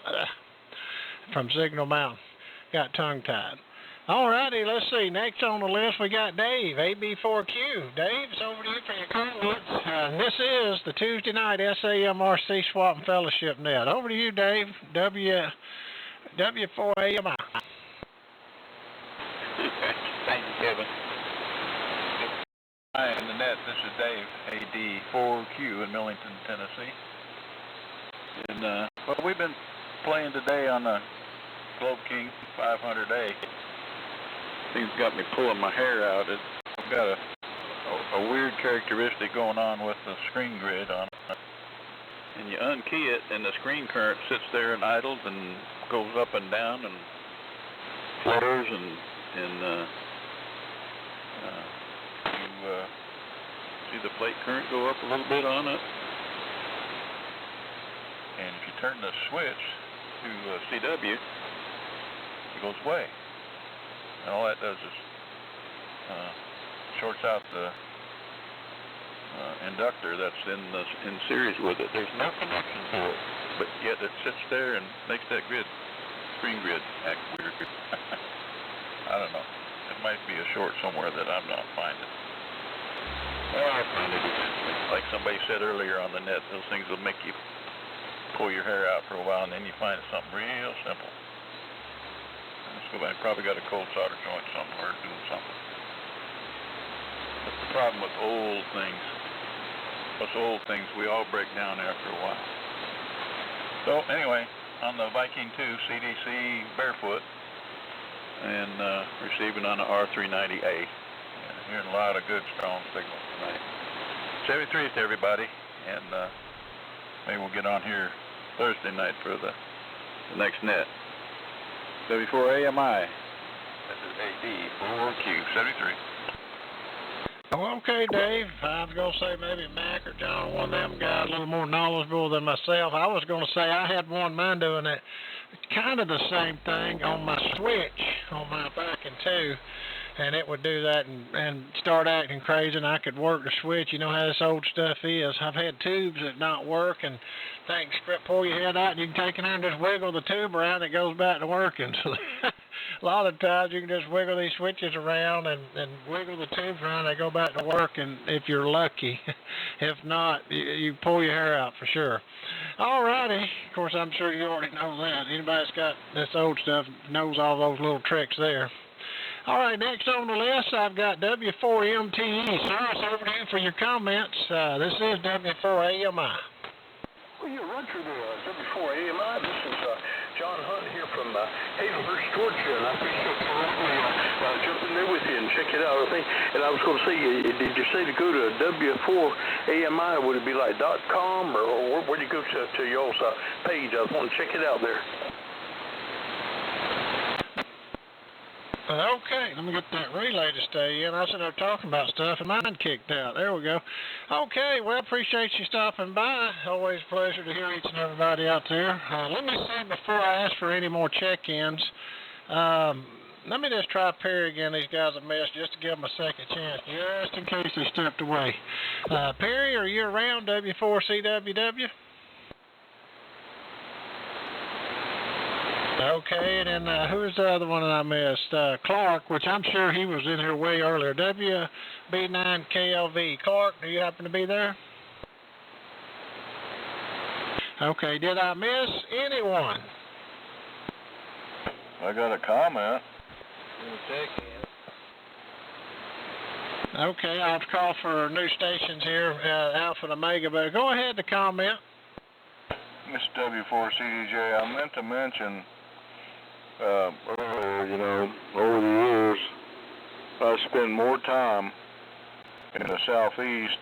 from Signal Mountain. Got tongue-tied. All righty, let's see. Next on the list, we got Dave, AB4Q. Dave, it's over to you for your comments. This is the Tuesday night SAMRC Swap and Fellowship Net. Over to you, Dave, W4AMI. Thank you, Kevin. Hi, in the net, this is Dave, AD4Q in Millington, Tennessee. And, well, we've been playing today on the Globe King 500A. Things got me pulling my hair out. I've got a weird characteristic going on with the screen grid on it. And you unkey it, and the screen current sits there and idles and goes up and down and flutters, and you see the plate current go up a little bit on it. And if you turn the switch to CW, it goes away. And all that does is shorts out the inductor that's in series with it. There's no connection to it, but yet it sits there and makes that screen grid act weird. I don't know. It might be a short somewhere that I'm not finding. Well, I'll find it eventually. Like somebody said earlier on the net, those things will make you pull your hair out for a while, and then you find something real simple. So I probably got a cold solder joint somewhere doing something. That's the problem with old things. Those old things, we all break down after a while. So anyway, on the Viking 2 CDC barefoot, and receiving on the R390A. Hearing a lot of good, strong signals tonight. 73 to everybody, and maybe we'll get on here Thursday night for the next net. W4 AMI. This is AD4Q 73. Oh, okay, Dave. I was going to say maybe Mac or John, one of them guys a little more knowledgeable than myself. I was going to say I had one of mine doing that kind of the same thing on my switch on my back and two, and it would do that and start acting crazy, and I could work the switch. You know how this old stuff is. I've had tubes that not work, and things pull your head out, and you can take it out and just wiggle the tube around, and it goes back to working. So a lot of times you can just wiggle these switches around and wiggle the tubes around, they go back to work, and if you're lucky. If not, you pull your hair out for sure. All righty. Of course, I'm sure you already know that. Anybody that's got this old stuff knows all those little tricks there. All right, next on the list, I've got W4MTE. Sir, it's over to you for your comments. This is W4AMI. Well, yeah, Roger, the W4AMI. This is John Hunt here from Hazelhurst, Georgia, and I appreciate you jumping there with you and check it out. And I was going to say, did you say to go to W4AMI? Would it be like .com or where do you go to y'all's page? I was wanting to check it out there. Okay, let me get that relay to stay in. I was sitting there talking about stuff and mine kicked out. There we go. Okay, well, appreciate you stopping by. Always a pleasure to hear each and everybody out there. Let me say before I ask for any more check-ins, let me just try Perry again. These guys have missed just to give them a second chance, just in case they stepped away. Perry, are you around W4CWW? Okay, and then who's the other one that I missed? Clark, which I'm sure he was in here way earlier. WB9KLV. Clark, do you happen to be there? Okay, did I miss anyone? I got a comment. Okay, I'll call for new stations here, Alpha and Omega, but go ahead to comment. This is W4CDJ. I meant to mention earlier, over the years, I spend more time in the Southeast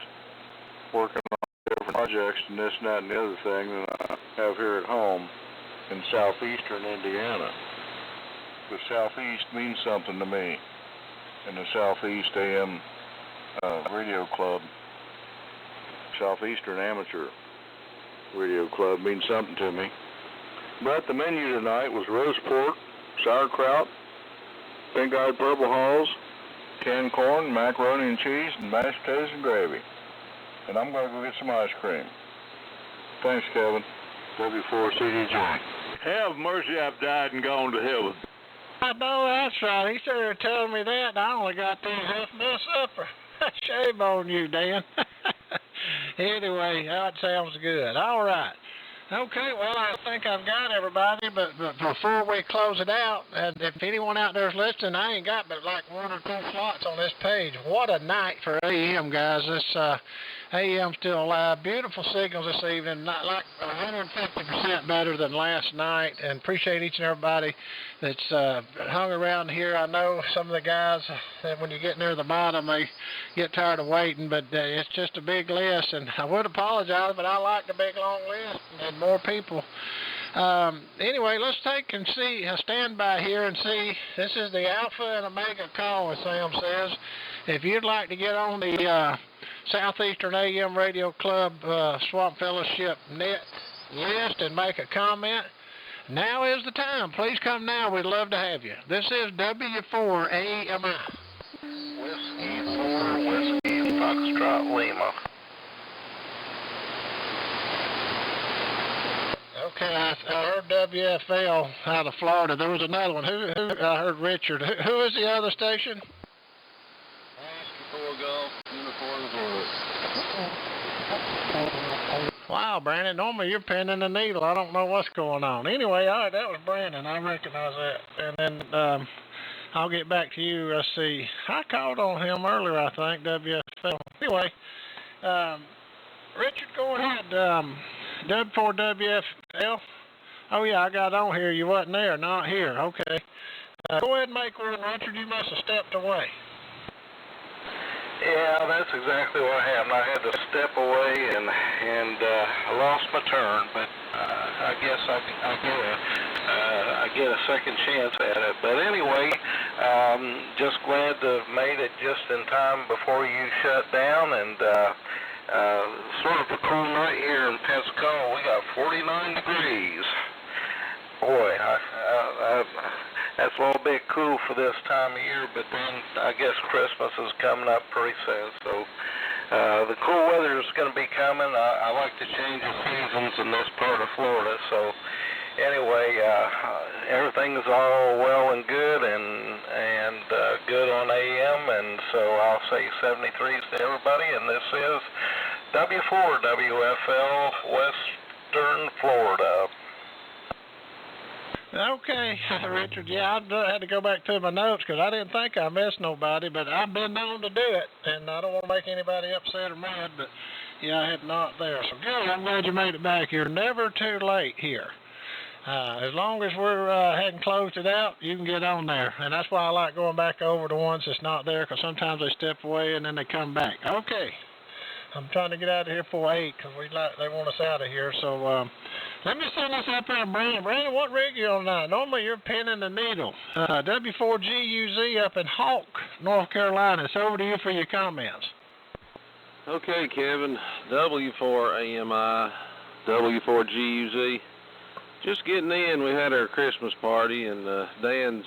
working on different projects and this, and that, and the other thing than I have here at home in Southeastern Indiana. The Southeast means something to me, and the Southeast AM Radio Club, Southeastern Amateur Radio Club means something to me. But the menu tonight was roast pork, sauerkraut, pink-eyed purple hulls, canned corn, macaroni and cheese, and mashed potatoes and gravy. And I'm going to go get some ice cream. Thanks, Kevin. W4CDJ. Have mercy, I've died and gone to heaven. I know that's right. He started telling me that, and I only got these half mess upper. Shame on you, Dan. Anyway, that sounds good. All right. Okay, well, I think I've got everybody, but before we close it out, and if anyone out there is listening, I ain't got but like 1 or 2 slots on this page. What a night for AM, guys. This AM's still alive. Beautiful signals this evening, not like 150% better than last night, and appreciate each and everybody that's hung around here. I know some of the guys, that when you get near the bottom, they get tired of waiting, but it's just a big list, and I would apologize, but I like the big, long list and more people. Anyway, let's take and see, stand by here and see. This is the Alpha and Omega call, as Sam says. If you'd like to get on the Southeastern AM Radio Club Swamp Fellowship Net list and make a comment, now is the time. Please come now. We'd love to have you. This is W4AMI. Whiskey 4, Whiskey Foxtrot Lima. Okay, I heard WFL out of Florida. There was another one. Who I heard Richard. Who is the other station? Golf, Uniform Hornet. Wow, Brandon, normally you're pinning the needle. I don't know what's going on. Anyway, all right, that was Brandon. I recognize that. And then I'll get back to you. Let's see. I called on him earlier, I think, WFL. Anyway, Richard, go ahead. W4WFL. Oh, yeah, I got on here. You wasn't there. Not here. Okay. Go ahead and make one, Richard. You must have stepped away. Yeah, that's exactly what happened. I had to step away and I lost my turn, but I guess I get a second chance at it. But anyway, just glad to have made it just in time before you shut down, and sort of a cool night here in Pensacola. We got 49 degrees. Boy, that's a little bit cool for this time of year, but then I guess Christmas is coming up pretty soon, so the cool weather is going to be coming. I like to change the seasons in this part of Florida, so anyway, everything's all well and good and good on AM, and so I'll say 73s to everybody, and this is W4 WFL Western Florida. Okay, Richard. Yeah, I had to go back to my notes because I didn't think I missed nobody, but I've been known to do it, and I don't want to make anybody upset or mad, but yeah, I had not there. So good. I'm glad you made it back. You're never too late here. As long as we're hadn't closed it out, you can get on there, and that's why I like going back over the ones that's not there, because sometimes they step away and then they come back. Okay. I'm trying to get out of here for 8 because they want us out of here. So let me send this up there, Brandon. Brandon, what rig are you on tonight? Normally you're pinning the needle. W4GUZ up in Hawk, North Carolina. It's over to you for your comments. Okay, Kevin. W4AMI, W4GUZ. Just getting in. We had our Christmas party, and Dan's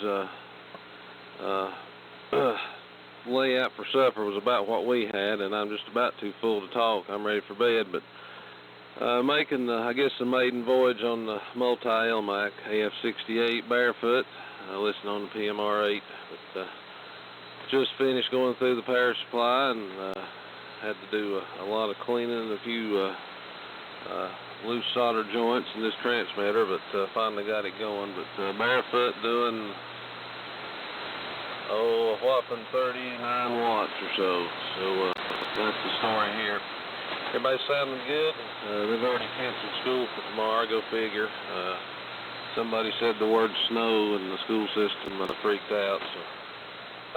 layout for supper was about what we had, and I'm just about too full to talk. I'm ready for bed, but making, I guess, the maiden voyage on the multi-LMAC AF68 barefoot, listening on the PMR8. But just finished going through the power supply and had to do a lot of cleaning and a few loose solder joints in this transmitter, but finally got it going. But barefoot doing a whopping 39 watts or so. So that's the story here. Everybody's sounding good. They've already canceled school for tomorrow. Go figure. Somebody said the word snow in the school system freaked out. So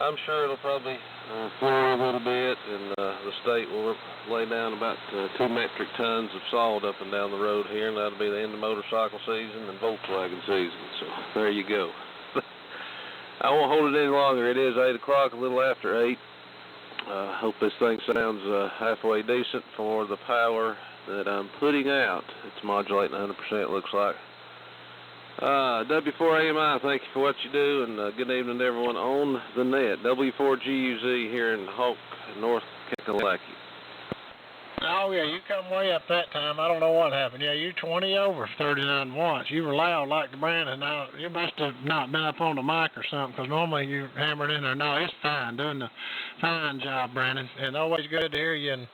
I'm sure it'll probably floor a little bit, and the state will lay down about 2 metric tons of salt up and down the road here, and that'll be the end of motorcycle season and Volkswagen season. So there you go. I won't hold it any longer. It is 8 o'clock, a little after 8. Hope this thing sounds halfway decent for the power that I'm putting out. It's modulating 100%, looks like. W4AMI, thank you for what you do, and good evening to everyone on the net. W4GUZ here in Hawk, North Kakalaki. Oh, yeah, you come way up that time. I don't know what happened. Yeah, you 20 over 39 watts. You were loud like the Brandon. Now, you must have not been up on the mic or something, because normally you hammer it in there. No, it's fine. Doing a fine job, Brandon. And always good to hear you. And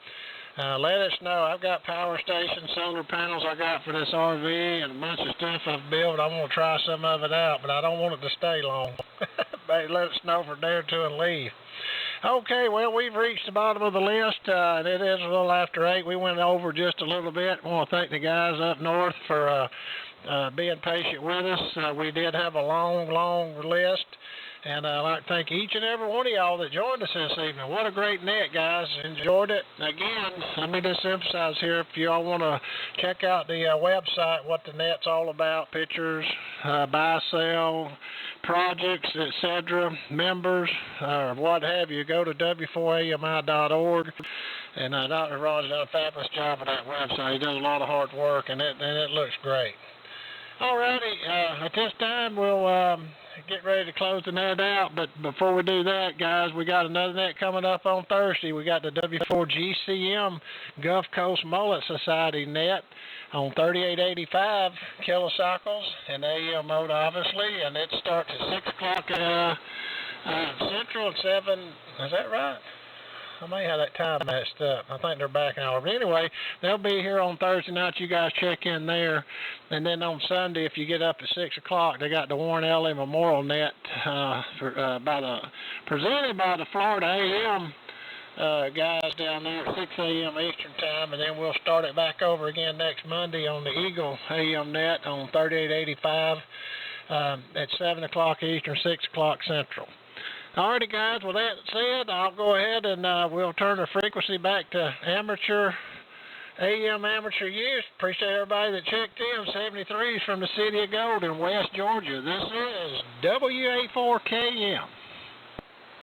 let us know. I've got power stations, solar panels I got for this RV, and a bunch of stuff I've built. I want to try some of it out, but I don't want it to stay long. Let us know for a day or two and leave. Okay, well, we've reached the bottom of the list, and it is a little after 8. We went over just a little bit. I want to thank the guys up north for being patient with us. We did have a long list, and I'd like to thank each and every one of y'all that joined us this evening. What a great net, guys. Enjoyed it. Again, let me just emphasize here, if y'all want to check out the website, what the net's all about, pictures, buy, sell, projects, etc., members, or what have you, go to w4ami.org. And Dr. Ron's done a fabulous job of that website. He does a lot of hard work, and it looks great. Alrighty, at this time we'll get ready to close the net out, but before we do that, guys, we got another net coming up on Thursday. We got the W4GCM Gulf Coast Mullet Society net on 3885 kilocycles in AM mode, obviously, and it starts at 6 o'clock Central and 7, is that right? I may have that time messed up. I think they're back an hour. But anyway, they'll be here on Thursday night. You guys check in there. And then on Sunday, if you get up at 6 o'clock, they got the Warren Ellie Memorial Net presented by the Florida AM guys down there at 6 a.m. Eastern Time. And then we'll start it back over again next Monday on the Eagle AM Net on 3885 at 7 o'clock Eastern, 6 o'clock Central. Alrighty, guys. With that said, I'll go ahead and we'll turn the frequency back to amateur AM amateur use. Appreciate everybody that checked in. 73s from the city of Gold in West Georgia. This is WA4KM.